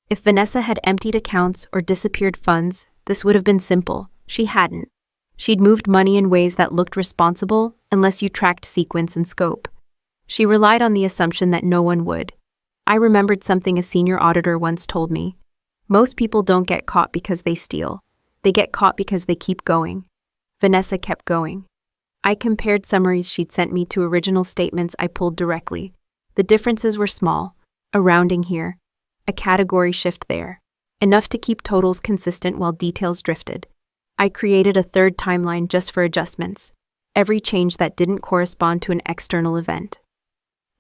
If Vanessa had emptied accounts or disappeared funds, this would have been simple. She hadn't. She'd moved money in ways that looked responsible unless you tracked sequence and scope. She relied on the assumption that no one would. I remembered something a senior auditor once told me. Most people don't get caught because they steal. They get caught because they keep going. Vanessa kept going. I compared summaries she'd sent me to original statements I pulled directly. The differences were small. A rounding here, a category shift there. Enough to keep totals consistent while details drifted. I created a third timeline just for adjustments. Every change that didn't correspond to an external event.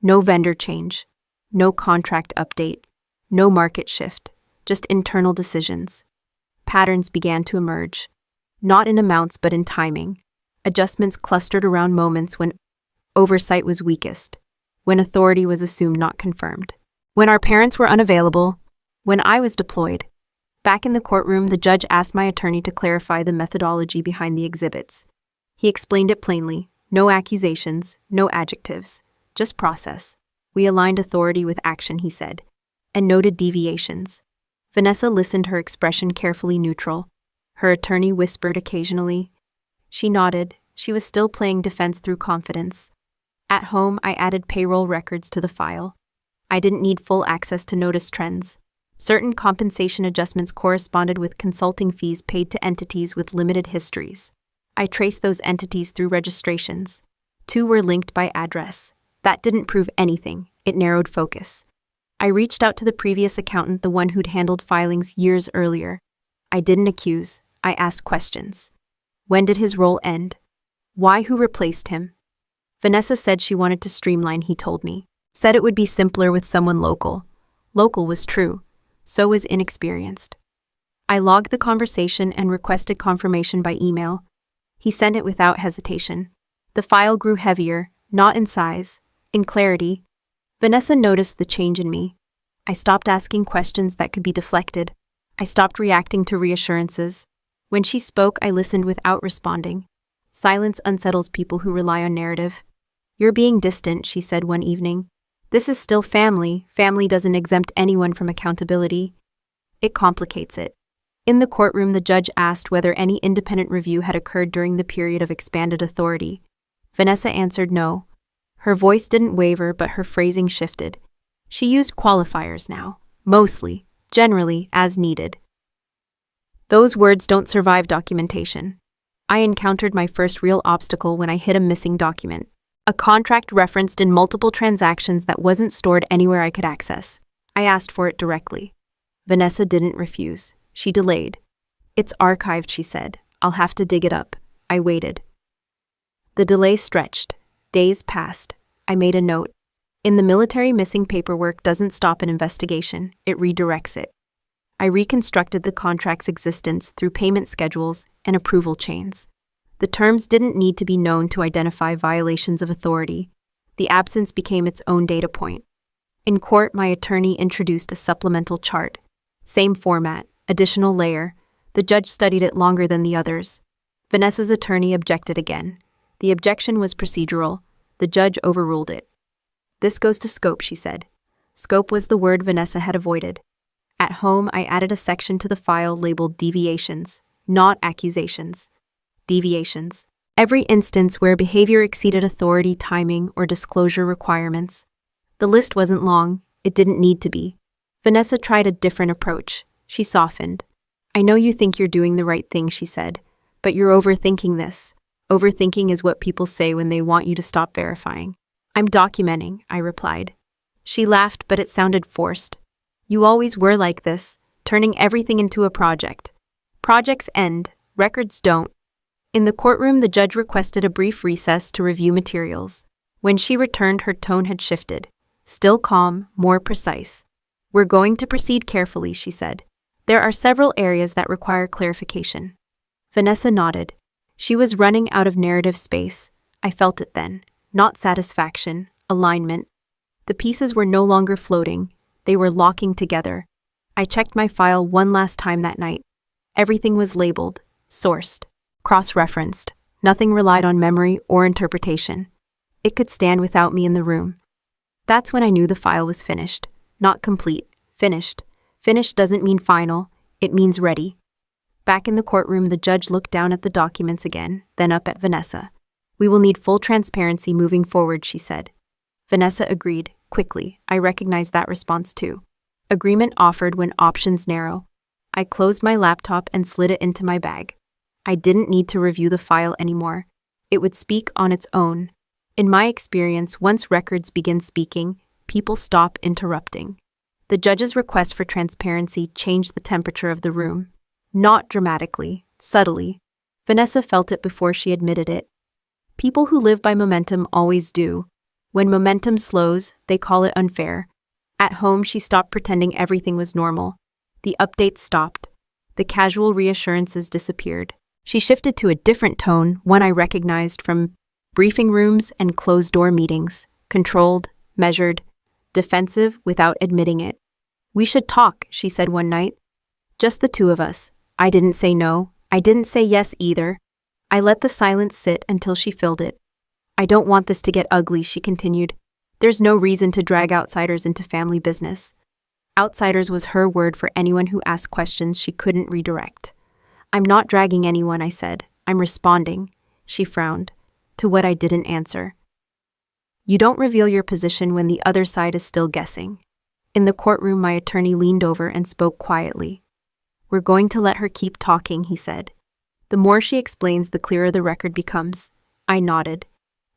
No vendor change. No contract update. No market shift. Just internal decisions. Patterns began to emerge. Not in amounts but in timing. Adjustments clustered around moments when oversight was weakest. When authority was assumed not confirmed. When our parents were unavailable. When I was deployed. Back in the courtroom, the judge asked my attorney to clarify the methodology behind the exhibits. He explained it plainly. No accusations, no adjectives. Just process. We aligned authority with action, he said, and noted deviations. Vanessa listened, her expression carefully neutral. Her attorney whispered occasionally. She nodded. She was still playing defense through confidence. At home, I added payroll records to the file. I didn't need full access to notice trends. Certain compensation adjustments corresponded with consulting fees paid to entities with limited histories. I traced those entities through registrations. 2 were linked by address. That didn't prove anything. It narrowed focus. I reached out to the previous accountant, the one who'd handled filings years earlier. I didn't accuse. I asked questions. When did his role end? Why? Who replaced him? Vanessa said she wanted to streamline, he told me. Said it would be simpler with someone local. Local was true. So was inexperienced. I logged the conversation and requested confirmation by email. He sent it without hesitation. The file grew heavier, not in size, in clarity. Vanessa noticed the change in me. I stopped asking questions that could be deflected. I stopped reacting to reassurances. When she spoke, I listened without responding. Silence unsettles people who rely on narrative. You're being distant, she said one evening. This is still family. Family doesn't exempt anyone from accountability. It complicates it. In the courtroom, the judge asked whether any independent review had occurred during the period of expanded authority. Vanessa answered no. Her voice didn't waver, but her phrasing shifted. She used qualifiers now, mostly, generally, as needed. Those words don't survive documentation. I encountered my first real obstacle when I hit a missing document. A contract referenced in multiple transactions that wasn't stored anywhere I could access. I asked for it directly. Vanessa didn't refuse. She delayed. It's archived, she said. I'll have to dig it up. I waited. The delay stretched. Days passed. I made a note. In the military, missing paperwork doesn't stop an investigation. It redirects it. I reconstructed the contract's existence through payment schedules and approval chains. The terms didn't need to be known to identify violations of authority. The absence became its own data point. In court, my attorney introduced a supplemental chart. Same format, additional layer. The judge studied it longer than the others. Vanessa's attorney objected again. The objection was procedural. The judge overruled it. This goes to scope, she said. Scope was the word Vanessa had avoided. At home, I added a section to the file labeled deviations, not accusations. Deviations. Every instance where behavior exceeded authority, timing, or disclosure requirements. The list wasn't long, it didn't need to be. Vanessa tried a different approach. She softened. I know you think you're doing the right thing, she said, but you're overthinking this. Overthinking is what people say when they want you to stop verifying. I'm documenting, I replied. She laughed, but it sounded forced. You always were like this, turning everything into a project. Projects end, records don't. In the courtroom, the judge requested a brief recess to review materials. When she returned, her tone had shifted. Still calm, more precise. We're going to proceed carefully, she said. There are several areas that require clarification. Vanessa nodded. She was running out of narrative space. I felt it then. Not satisfaction, alignment. The pieces were no longer floating. They were locking together. I checked my file one last time that night. Everything was labeled, sourced, cross-referenced. Nothing relied on memory or interpretation. It could stand without me in the room. That's when I knew the file was finished. Not complete, finished. Finished doesn't mean final, it means ready. Back in the courtroom, the judge looked down at the documents again, then up at Vanessa. We will need full transparency moving forward, she said. Vanessa agreed, quickly. I recognized that response too. Agreement offered when options narrow. I closed my laptop and slid it into my bag. I didn't need to review the file anymore. It would speak on its own. In my experience, once records begin speaking, people stop interrupting. The judge's request for transparency changed the temperature of the room. Not dramatically, subtly. Vanessa felt it before she admitted it. People who live by momentum always do. When momentum slows, they call it unfair. At home, she stopped pretending everything was normal. The updates stopped. The casual reassurances disappeared. She shifted to a different tone, one I recognized from briefing rooms and closed-door meetings. Controlled, measured, defensive without admitting it. We should talk, she said one night. Just the two of us. I didn't say no. I didn't say yes either. I let the silence sit until she filled it. I don't want this to get ugly, she continued. There's no reason to drag outsiders into family business. Outsiders was her word for anyone who asked questions she couldn't redirect. I'm not dragging anyone, I said. I'm responding, she frowned, to what I didn't answer. You don't reveal your position when the other side is still guessing. In the courtroom, my attorney leaned over and spoke quietly. We're going to let her keep talking, he said. The more she explains, the clearer the record becomes. I nodded.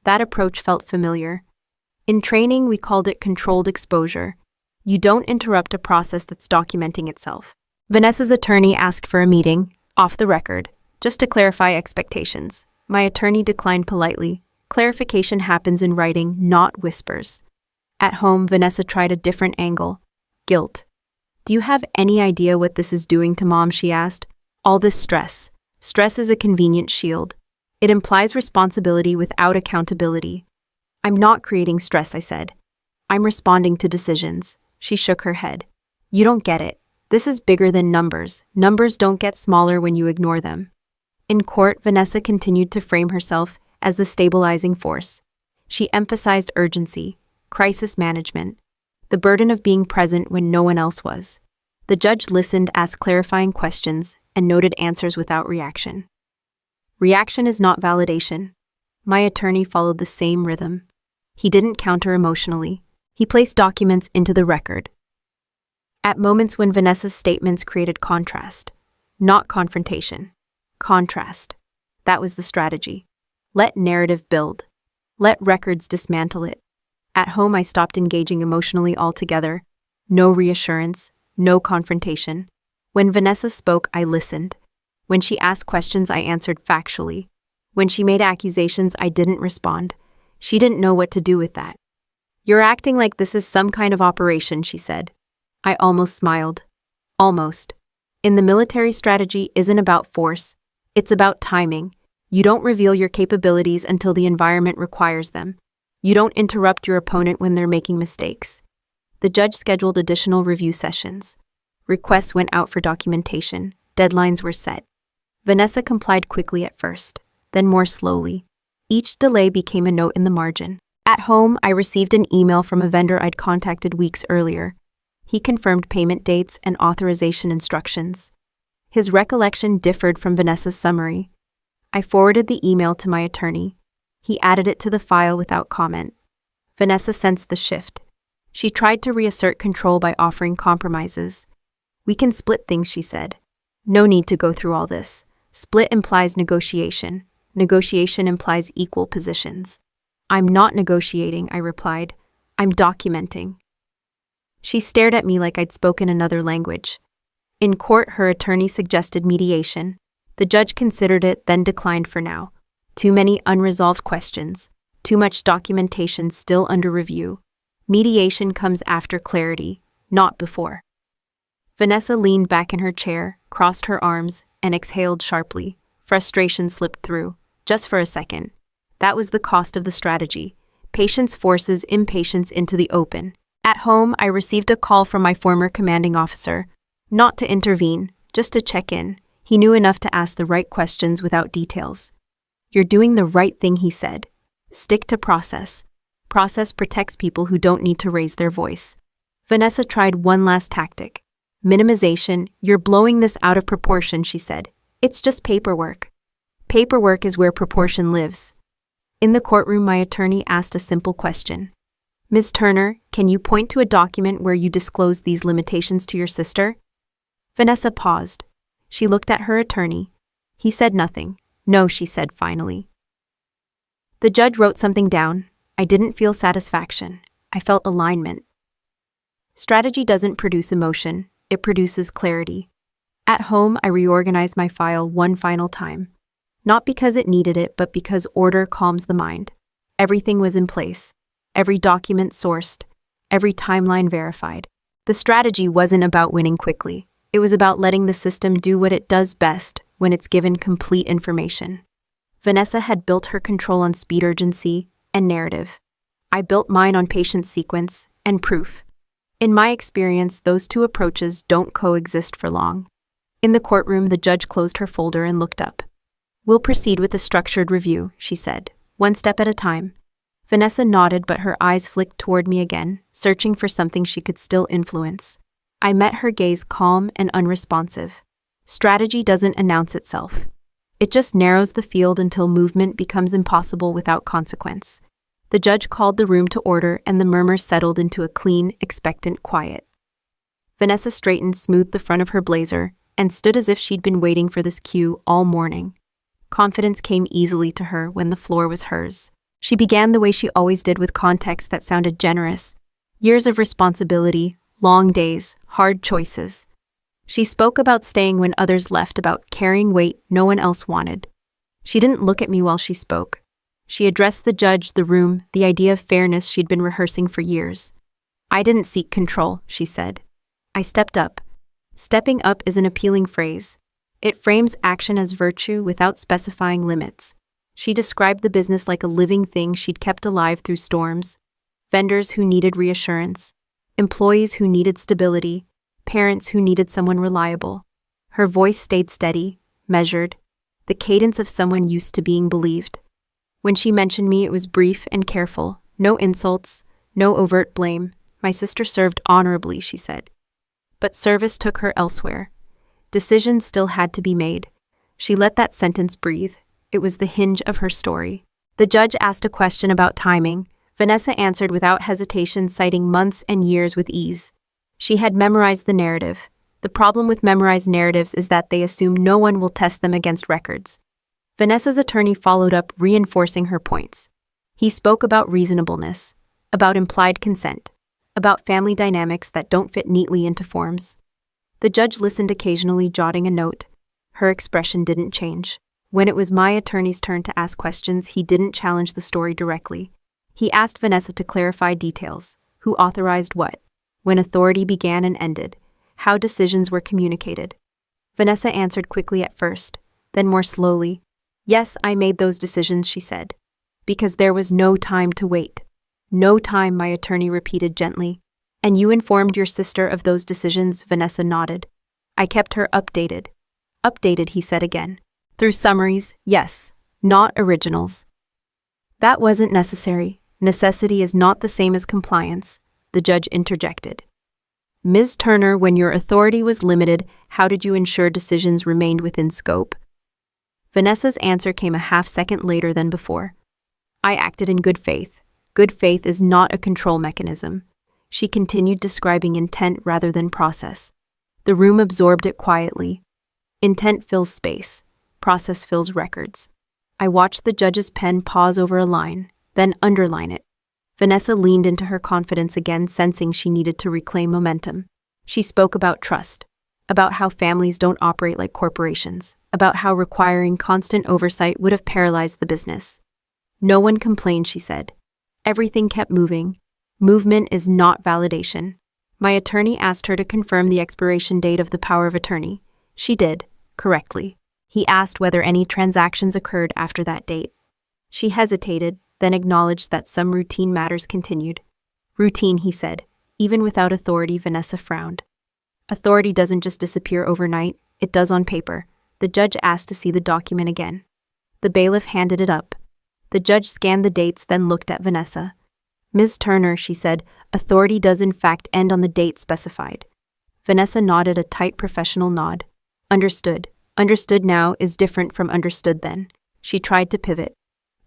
That approach felt familiar. In training, we called it controlled exposure. You don't interrupt a process that's documenting itself. Vanessa's attorney asked for a meeting, off the record, just to clarify expectations. My attorney declined politely. Clarification happens in writing, not whispers. At home, Vanessa tried a different angle. Guilt. Do you have any idea what this is doing to Mom, she asked. All this stress. Stress is a convenient shield. It implies responsibility without accountability. I'm not creating stress, I said. I'm responding to decisions. She shook her head. You don't get it. This is bigger than numbers. Numbers don't get smaller when you ignore them. In court, Vanessa continued to frame herself as the stabilizing force. She emphasized urgency, crisis management, the burden of being present when no one else was. The judge listened, asked clarifying questions, and noted answers without reaction. Reaction is not validation. My attorney followed the same rhythm. He didn't counter emotionally. He placed documents into the record. At moments when Vanessa's statements created contrast, not confrontation. Contrast. That was the strategy. Let narrative build. Let records dismantle it. At home, I stopped engaging emotionally altogether. No reassurance, no confrontation. When Vanessa spoke, I listened. When she asked questions, I answered factually. When she made accusations, I didn't respond. She didn't know what to do with that. You're acting like this is some kind of operation, she said. I almost smiled. Almost. In the military, strategy isn't about force. It's about timing. You don't reveal your capabilities until the environment requires them. You don't interrupt your opponent when they're making mistakes. The judge scheduled additional review sessions. Requests went out for documentation. Deadlines were set. Vanessa complied quickly at first, then more slowly. Each delay became a note in the margin. At home, I received an email from a vendor I'd contacted weeks earlier. He confirmed payment dates and authorization instructions. His recollection differed from Vanessa's summary. I forwarded the email to my attorney. He added it to the file without comment. Vanessa sensed the shift. She tried to reassert control by offering compromises. We can split things, she said. No need to go through all this. Split implies negotiation. Negotiation implies equal positions. I'm not negotiating, I replied. I'm documenting. She stared at me like I'd spoken another language. In court, her attorney suggested mediation. The judge considered it, then declined for now. Too many unresolved questions. Too much documentation still under review. Mediation comes after clarity, not before. Vanessa leaned back in her chair, crossed her arms, and exhaled sharply. Frustration slipped through, just for a second. That was the cost of the strategy. Patience forces impatience into the open. At home, I received a call from my former commanding officer. Not to intervene, just to check in. He knew enough to ask the right questions without details. You're doing the right thing, he said. Stick to process. Process protects people who don't need to raise their voice. Vanessa tried one last tactic. Minimization. You're blowing this out of proportion, she said. It's just paperwork. Paperwork is where proportion lives. In the courtroom, my attorney asked a simple question. Ms. Turner, can you point to a document where you disclose these limitations to your sister? Vanessa paused. She looked at her attorney. He said nothing. No, she said finally. The judge wrote something down. I didn't feel satisfaction. I felt alignment. Strategy doesn't produce emotion. It produces clarity. At home, I reorganized my file one final time. Not because it needed it, but because order calms the mind. Everything was in place. Every document sourced. Every timeline verified. The strategy wasn't about winning quickly. It was about letting the system do what it does best when it's given complete information. Vanessa had built her control on speed, urgency, and narrative. I built mine on patience, sequence, and proof. In my experience, those two approaches don't coexist for long. In the courtroom, the judge closed her folder and looked up. We'll proceed with a structured review, she said, one step at a time. Vanessa nodded, but her eyes flicked toward me again, searching for something she could still influence. I met her gaze, calm and unresponsive. Strategy doesn't announce itself. It just narrows the field until movement becomes impossible without consequence. The judge called the room to order, and the murmurs settled into a clean, expectant quiet. Vanessa straightened, smoothed the front of her blazer, and stood as if she'd been waiting for this cue all morning. Confidence came easily to her when the floor was hers. She began the way she always did, with context that sounded generous. Years of responsibility, long days, hard choices. She spoke about staying when others left, about carrying weight no one else wanted. She didn't look at me while she spoke. She addressed the judge, the room, the idea of fairness she'd been rehearsing for years. I didn't seek control, she said. I stepped up. Stepping up is an appealing phrase. It frames action as virtue without specifying limits. She described the business like a living thing she'd kept alive through storms. Vendors who needed reassurance. Employees who needed stability. Parents who needed someone reliable. Her voice stayed steady, measured, the cadence of someone used to being believed. When she mentioned me, it was brief and careful. No insults, no overt blame. My sister served honorably, she said. But service took her elsewhere. Decisions still had to be made. She let that sentence breathe. It was the hinge of her story. The judge asked a question about timing. Vanessa answered without hesitation, citing months and years with ease. She had memorized the narrative. The problem with memorized narratives is that they assume no one will test them against records. Vanessa's attorney followed up, reinforcing her points. He spoke about reasonableness, about implied consent, about family dynamics that don't fit neatly into forms. The judge listened, occasionally jotting a note. Her expression didn't change. When it was my attorney's turn to ask questions, he didn't challenge the story directly. He asked Vanessa to clarify details: who authorized what, when authority began and ended, how decisions were communicated. Vanessa answered quickly at first, then more slowly. Yes, I made those decisions, she said. Because there was no time to wait. No time, my attorney repeated gently. And you informed your sister of those decisions, Vanessa nodded. I kept her updated. Updated, he said again. Through summaries, yes, not originals. That wasn't necessary. Necessity is not the same as compliance, the judge interjected. Ms. Turner, when your authority was limited, how did you ensure decisions remained within scope? Vanessa's answer came a half-second later than before. I acted in good faith. Good faith is not a control mechanism. She continued, describing intent rather than process. The room absorbed it quietly. Intent fills space. Process fills records. I watched the judge's pen pause over a line, then underline it. Vanessa leaned into her confidence again, sensing she needed to reclaim momentum. She spoke about trust, about how families don't operate like corporations, about how requiring constant oversight would have paralyzed the business. No one complained, she said. Everything kept moving. Movement is not validation. My attorney asked her to confirm the expiration date of the power of attorney. She did, correctly. He asked whether any transactions occurred after that date. She hesitated, then acknowledged that some routine matters continued. Routine, he said. Even without authority, Vanessa frowned. Authority doesn't just disappear overnight, it does on paper. The judge asked to see the document again. The bailiff handed it up. The judge scanned the dates, then looked at Vanessa. Ms. Turner, she said, authority does in fact end on the date specified. Vanessa nodded a tight professional nod. Understood. Understood now is different from understood then. She tried to pivot.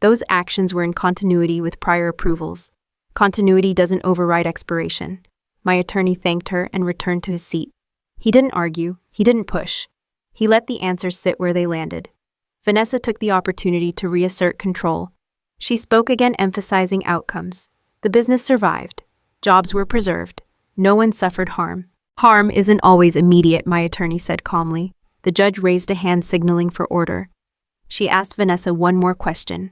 Those actions were in continuity with prior approvals. Continuity doesn't override expiration. My attorney thanked her and returned to his seat. He didn't argue. He didn't push. He let the answers sit where they landed. Vanessa took the opportunity to reassert control. She spoke again, emphasizing outcomes. The business survived. Jobs were preserved. No one suffered harm. Harm isn't always immediate, my attorney said calmly. The judge raised a hand, signaling for order. She asked Vanessa one more question.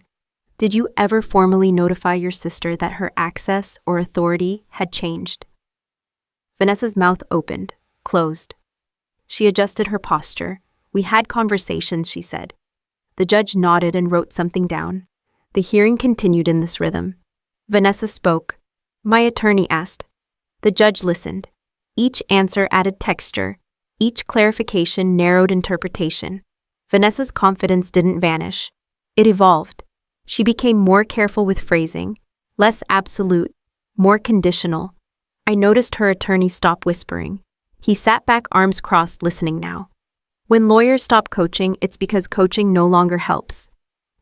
Did you ever formally notify your sister that her access or authority had changed? Vanessa's mouth opened, closed. She adjusted her posture. We had conversations, she said. The judge nodded and wrote something down. The hearing continued in this rhythm. Vanessa spoke. My attorney asked. The judge listened. Each answer added texture. Each clarification narrowed interpretation. Vanessa's confidence didn't vanish. It evolved. She became more careful with phrasing, less absolute, more conditional. I noticed her attorney stop whispering. He sat back, arms crossed, listening now. When lawyers stop coaching, it's because coaching no longer helps.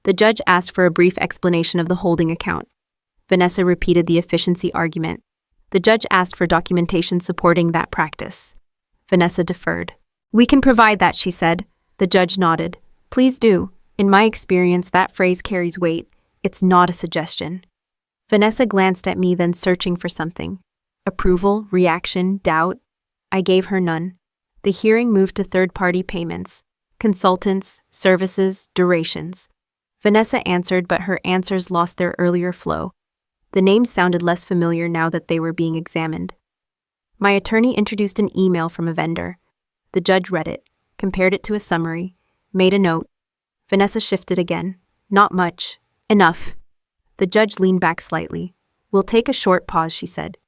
The judge asked for a brief explanation of the holding account. Vanessa repeated the efficiency argument. The judge asked for documentation supporting that practice. Vanessa deferred. We can provide that, she said. The judge nodded. Please do. In my experience, that phrase carries weight. It's not a suggestion. Vanessa glanced at me, then searching for something. Approval, reaction, doubt. I gave her none. The hearing moved to third-party payments, consultants, services, durations. Vanessa answered, but her answers lost their earlier flow. The names sounded less familiar now that they were being examined. My attorney introduced an email from a vendor. The judge read it, compared it to a summary, made a note. Vanessa shifted again. Not much. Enough. The judge leaned back slightly. We'll take a short pause, she said.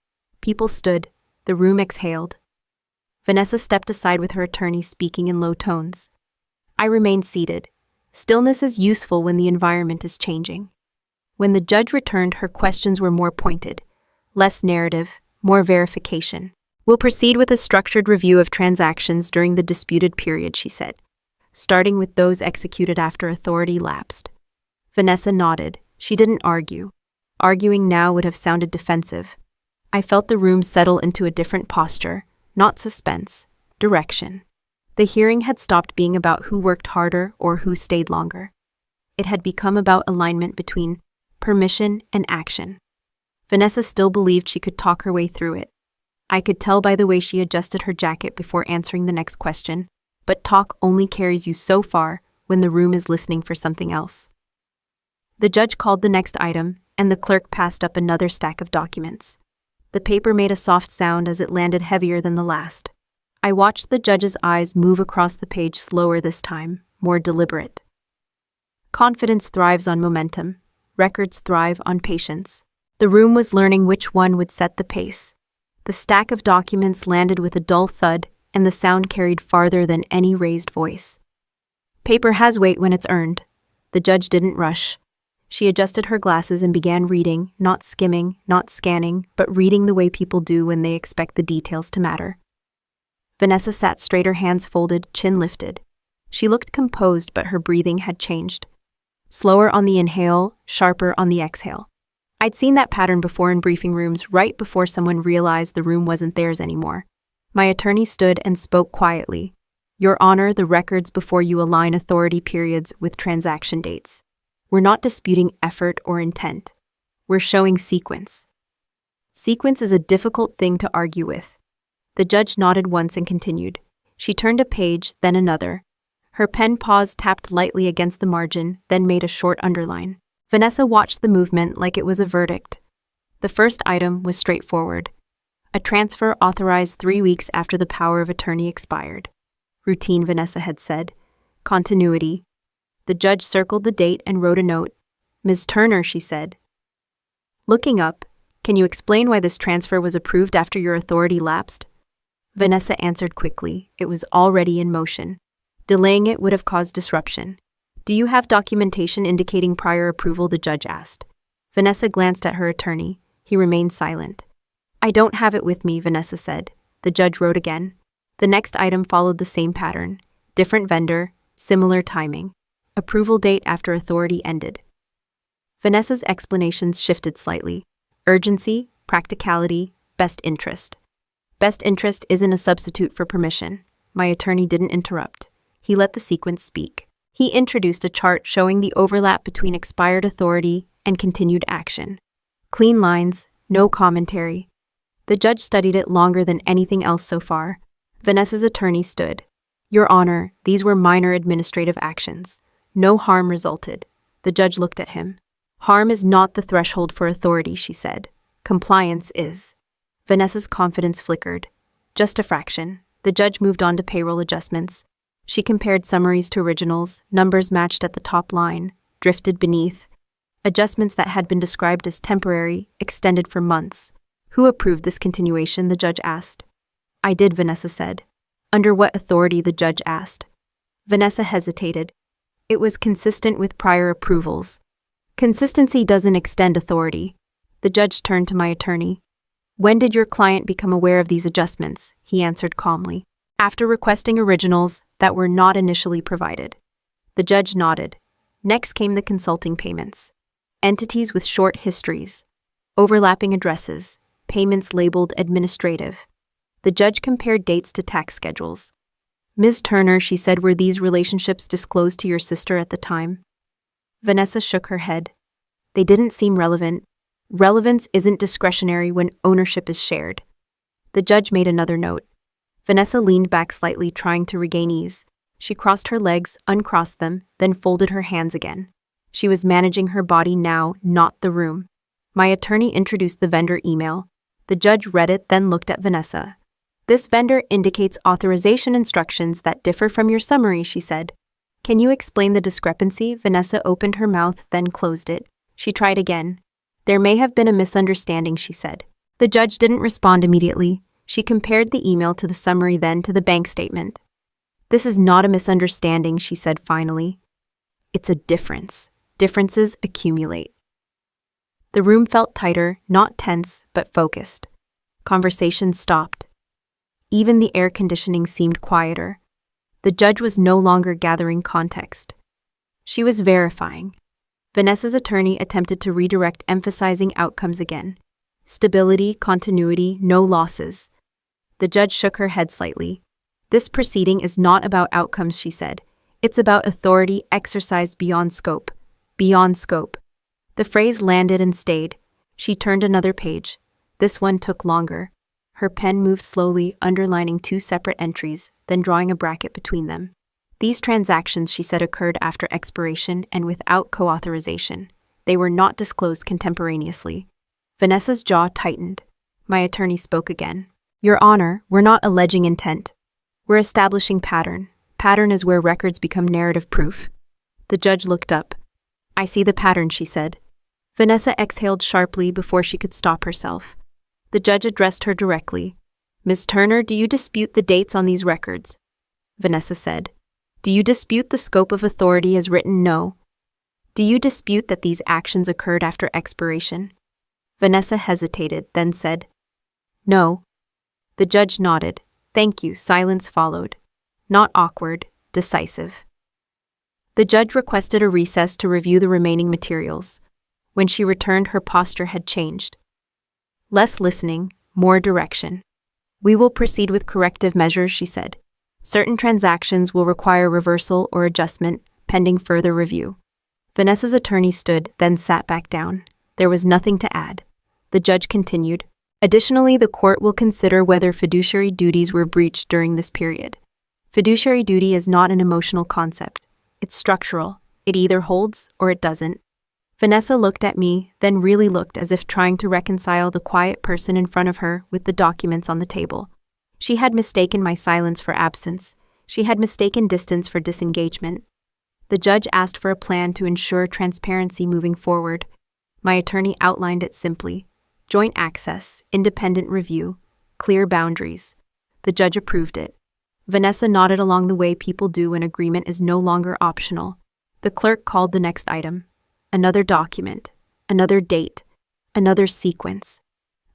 People stood. The room exhaled. Vanessa stepped aside with her attorney, speaking in low tones. I remained seated. Stillness is useful when the environment is changing. When the judge returned, her questions were more pointed. Less narrative, more verification. We'll proceed with a structured review of transactions during the disputed period, she said, starting with those executed after authority lapsed. Vanessa nodded. She didn't argue. Arguing now would have sounded defensive. I felt the room settle into a different posture, not suspense, direction. The hearing had stopped being about who worked harder or who stayed longer. It had become about alignment between permission and action. Vanessa still believed she could talk her way through it. I could tell by the way she adjusted her jacket before answering the next question, but talk only carries you so far when the room is listening for something else. The judge called the next item, and the clerk passed up another stack of documents. The paper made a soft sound as it landed, heavier than the last. I watched the judge's eyes move across the page, slower this time, more deliberate. Confidence thrives on momentum. Records thrive on patience. The room was learning which one would set the pace. The stack of documents landed with a dull thud, and the sound carried farther than any raised voice. Paper has weight when it's earned. The judge didn't rush. She adjusted her glasses and began reading, not skimming, not scanning, but reading the way people do when they expect the details to matter. Vanessa sat straight, her hands folded, chin lifted. She looked composed, but her breathing had changed. Slower on the inhale, sharper on the exhale. I'd seen that pattern before in briefing rooms right before someone realized the room wasn't theirs anymore. My attorney stood and spoke quietly. Your Honor, the records before you align authority periods with transaction dates. We're not disputing effort or intent. We're showing sequence. Sequence is a difficult thing to argue with. The judge nodded once and continued. She turned a page, then another. Her pen pause tapped lightly against the margin, then made a short underline. Vanessa watched the movement like it was a verdict. The first item was straightforward. A transfer authorized 3 weeks after the power of attorney expired. Routine, Vanessa had said. Continuity. The judge circled the date and wrote a note. Ms. Turner, she said. Looking up, can you explain why this transfer was approved after your authority lapsed? Vanessa answered quickly. It was already in motion. Delaying it would have caused disruption. Do you have documentation indicating prior approval? The judge asked. Vanessa glanced at her attorney. He remained silent. I don't have it with me, Vanessa said. The judge wrote again. The next item followed the same pattern. Different vendor, similar timing. Approval date after authority ended. Vanessa's explanations shifted slightly. Urgency, practicality, best interest. Best interest isn't a substitute for permission. My attorney didn't interrupt. He let the sequence speak. He introduced a chart showing the overlap between expired authority and continued action. Clean lines, no commentary. The judge studied it longer than anything else so far. Vanessa's attorney stood. Your Honor, these were minor administrative actions. No harm resulted. The judge looked at him. Harm is not the threshold for authority, she said. Compliance is. Vanessa's confidence flickered. Just a fraction. The judge moved on to payroll adjustments. She compared summaries to originals, numbers matched at the top line, drifted beneath. Adjustments that had been described as temporary, extended for months. Who approved this continuation? The judge asked. I did, Vanessa said. Under what authority? The judge asked. Vanessa hesitated. It was consistent with prior approvals. Consistency doesn't extend authority. The judge turned to my attorney. When did your client become aware of these adjustments? He answered calmly. After requesting originals that were not initially provided. The judge nodded. Next came the consulting payments. Entities with short histories. Overlapping addresses. Payments labeled administrative. The judge compared dates to tax schedules. Ms. Turner, she said, were these relationships disclosed to your sister at the time? Vanessa shook her head. They didn't seem relevant. Relevance isn't discretionary when ownership is shared. The judge made another note. Vanessa leaned back slightly, trying to regain ease. She crossed her legs, uncrossed them, then folded her hands again. She was managing her body now, not the room. My attorney introduced the vendor email. The judge read it, then looked at Vanessa. This vendor indicates authorization instructions that differ from your summary, she said. Can you explain the discrepancy? Vanessa opened her mouth, then closed it. She tried again. There may have been a misunderstanding, she said. The judge didn't respond immediately. She compared the email to the summary, then to the bank statement. This is not a misunderstanding, she said finally. It's a difference. Differences accumulate. The room felt tighter, not tense, but focused. Conversations stopped. Even the air conditioning seemed quieter. The judge was no longer gathering context. She was verifying. Vanessa's attorney attempted to redirect, emphasizing outcomes again. Stability, continuity, no losses. The judge shook her head slightly. This proceeding is not about outcomes, she said. It's about authority exercised beyond scope. Beyond scope. The phrase landed and stayed. She turned another page. This one took longer. Her pen moved slowly, underlining 2 separate entries, then drawing a bracket between them. These transactions, she said, occurred after expiration and without co-authorization. They were not disclosed contemporaneously. Vanessa's jaw tightened. My attorney spoke again. Your Honor, we're not alleging intent. We're establishing pattern. Pattern is where records become narrative proof. The judge looked up. I see the pattern, she said. Vanessa exhaled sharply before she could stop herself. The judge addressed her directly. Ms. Turner, do you dispute the dates on these records? Vanessa said. Do you dispute the scope of authority as written? No. Do you dispute that these actions occurred after expiration? Vanessa hesitated, then said, No. The judge nodded. Thank you. Silence followed. Not awkward, decisive. The judge requested a recess to review the remaining materials. When she returned, her posture had changed. Less listening, more direction. "We will proceed with corrective measures," she said. "Certain transactions will require reversal or adjustment, pending further review." Vanessa's attorney stood, then sat back down. There was nothing to add. The judge continued. "Additionally, the court will consider whether fiduciary duties were breached during this period. Fiduciary duty is not an emotional concept. It's structural. It either holds or it doesn't." Vanessa looked at me, then really looked, as if trying to reconcile the quiet person in front of her with the documents on the table. She had mistaken my silence for absence. She had mistaken distance for disengagement. The judge asked for a plan to ensure transparency moving forward. My attorney outlined it simply. Joint access, independent review, clear boundaries. The judge approved it. Vanessa nodded along the way people do when agreement is no longer optional. The clerk called the next item. Another document, another date, another sequence.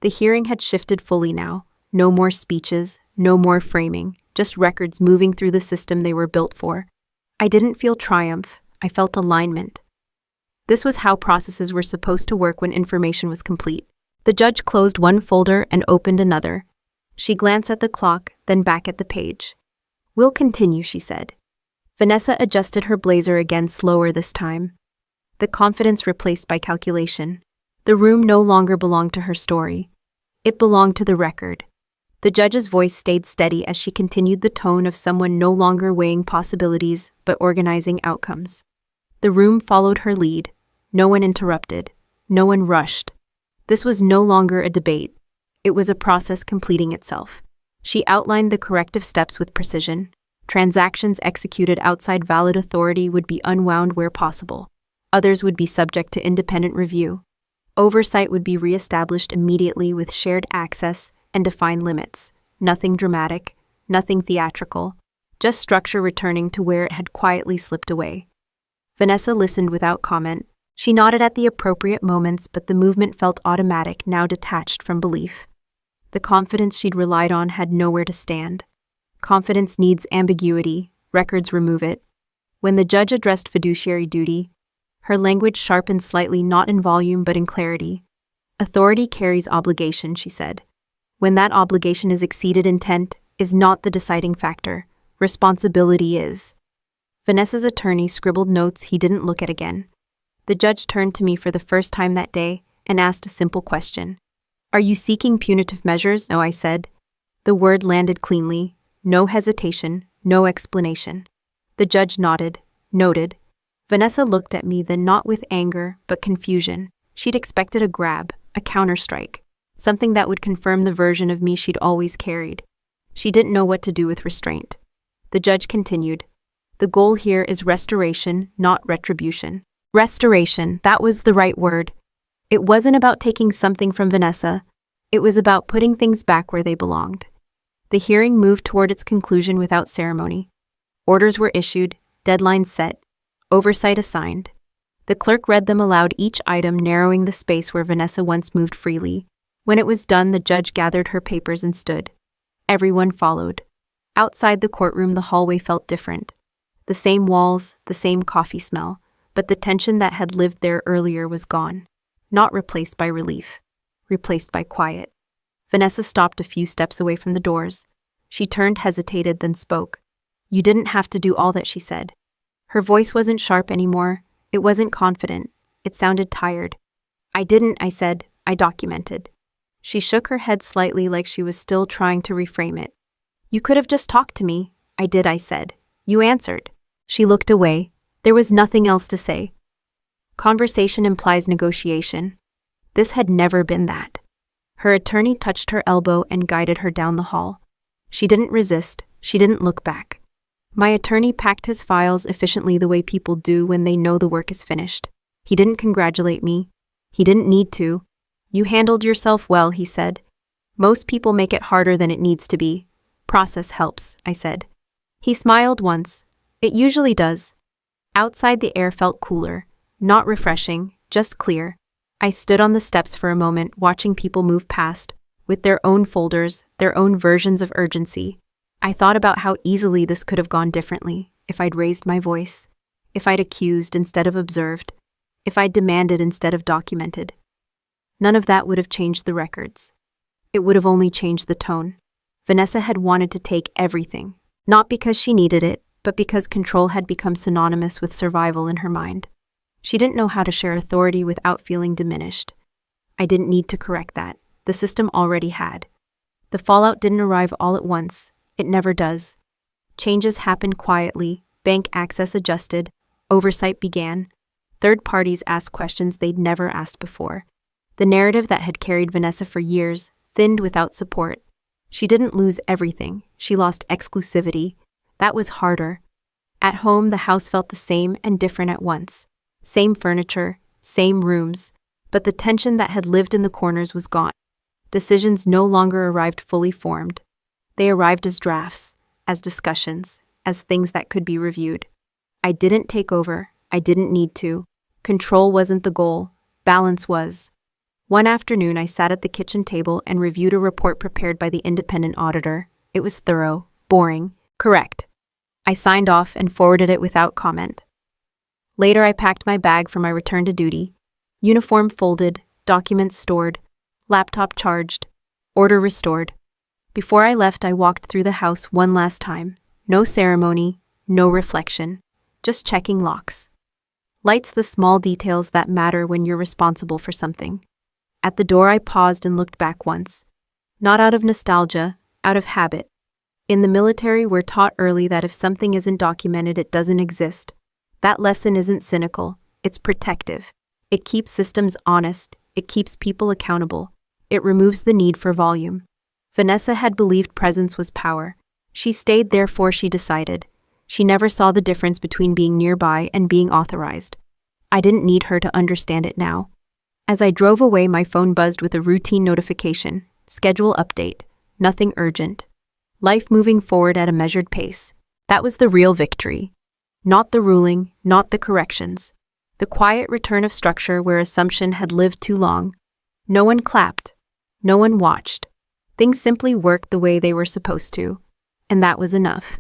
The hearing had shifted fully now. No more speeches, no more framing, just records moving through the system they were built for. I didn't feel triumph, I felt alignment. This was how processes were supposed to work when information was complete. The judge closed one folder and opened another. She glanced at the clock, then back at the page. "We'll continue," she said. Vanessa adjusted her blazer again, slower this time. The confidence replaced by calculation. The room no longer belonged to her story. It belonged to the record. The judge's voice stayed steady as she continued, the tone of someone no longer weighing possibilities but organizing outcomes. The room followed her lead. No one interrupted. No one rushed. This was no longer a debate. It was a process completing itself. She outlined the corrective steps with precision. Transactions executed outside valid authority would be unwound where possible. Others would be subject to independent review. Oversight would be reestablished immediately with shared access and defined limits. Nothing dramatic, nothing theatrical, just structure returning to where it had quietly slipped away. Vanessa listened without comment. She nodded at the appropriate moments, but the movement felt automatic, now detached from belief. The confidence she'd relied on had nowhere to stand. Confidence needs ambiguity. Records remove it. When the judge addressed fiduciary duty, her language sharpened slightly, not in volume but in clarity. "Authority carries obligation," she said. "When that obligation is exceeded, intent is not the deciding factor. Responsibility is." Vanessa's attorney scribbled notes he didn't look at again. The judge turned to me for the first time that day and asked a simple question. "Are you seeking punitive measures?" "No," I said. The word landed cleanly. No hesitation, no explanation. The judge nodded, noted. Vanessa looked at me, then not with anger, but confusion. She'd expected a grab, a counterstrike, something that would confirm the version of me she'd always carried. She didn't know what to do with restraint. The judge continued. "The goal here is restoration, not retribution." Restoration, that was the right word. It wasn't about taking something from Vanessa. It was about putting things back where they belonged. The hearing moved toward its conclusion without ceremony. Orders were issued, deadlines set, oversight assigned. The clerk read them aloud, each item narrowing the space where Vanessa once moved freely. When it was done, the judge gathered her papers and stood. Everyone followed. Outside the courtroom, the hallway felt different. The same walls, the same coffee smell, but the tension that had lived there earlier was gone. Not replaced by relief, replaced by quiet. Vanessa stopped a few steps away from the doors. She turned, hesitated, then spoke. "You didn't have to do all that," she said. Her voice wasn't sharp anymore. It wasn't confident. It sounded tired. "I didn't," I said. "I documented." She shook her head slightly, like she was still trying to reframe it. "You could have just talked to me." "I did," I said. "You answered." She looked away. There was nothing else to say. Conversation implies negotiation. This had never been that. Her attorney touched her elbow and guided her down the hall. She didn't resist. She didn't look back. My attorney packed his files efficiently, the way people do when they know the work is finished. He didn't congratulate me. He didn't need to. "You handled yourself well," he said. "Most people make it harder than it needs to be. Process helps," I said. He smiled once. "It usually does." Outside, the air felt cooler. Not refreshing, just clear. I stood on the steps for a moment, watching people move past, with their own folders, their own versions of urgency. I thought about how easily this could have gone differently. if I'd raised my voice, if I'd accused instead of observed, if I'd demanded instead of documented. None of that would have changed the records. It would have only changed the tone. Vanessa had wanted to take everything, not because she needed it, but because control had become synonymous with survival in her mind. She didn't know how to share authority without feeling diminished. I didn't need to correct that. The system already had. The fallout didn't arrive all at once. It never does. Changes happened quietly, bank access adjusted, oversight began. Third parties asked questions they'd never asked before. The narrative that had carried Vanessa for years thinned without support. She didn't lose everything. She lost exclusivity. That was harder. At home, the house felt the same and different at once. Same furniture, same rooms, but the tension that had lived in the corners was gone. Decisions no longer arrived fully formed. They arrived as drafts, as discussions, as things that could be reviewed. I didn't take over. I didn't need to. Control wasn't the goal. Balance was. One afternoon, I sat at the kitchen table and reviewed a report prepared by the independent auditor. It was thorough, boring, correct. I signed off and forwarded it without comment. Later, I packed my bag for my return to duty. Uniform folded, documents stored, laptop charged, order restored. Before I left, I walked through the house one last time. No ceremony, no reflection, just checking locks. Light's the small details that matter when you're responsible for something. At the door, I paused and looked back once. Not out of nostalgia, out of habit. In the military, we're taught early that if something isn't documented, it doesn't exist. That lesson isn't cynical, it's protective. It keeps systems honest, it keeps people accountable. It removes the need for volume. Vanessa had believed presence was power. She stayed, therefore she decided. She never saw the difference between being nearby and being authorized. I didn't need her to understand it now. As I drove away, my phone buzzed with a routine notification. Schedule update. Nothing urgent. Life moving forward at a measured pace. That was the real victory. Not the ruling, not the corrections. The quiet return of structure where assumption had lived too long. No one clapped. No one watched. Things simply worked the way they were supposed to. And that was enough.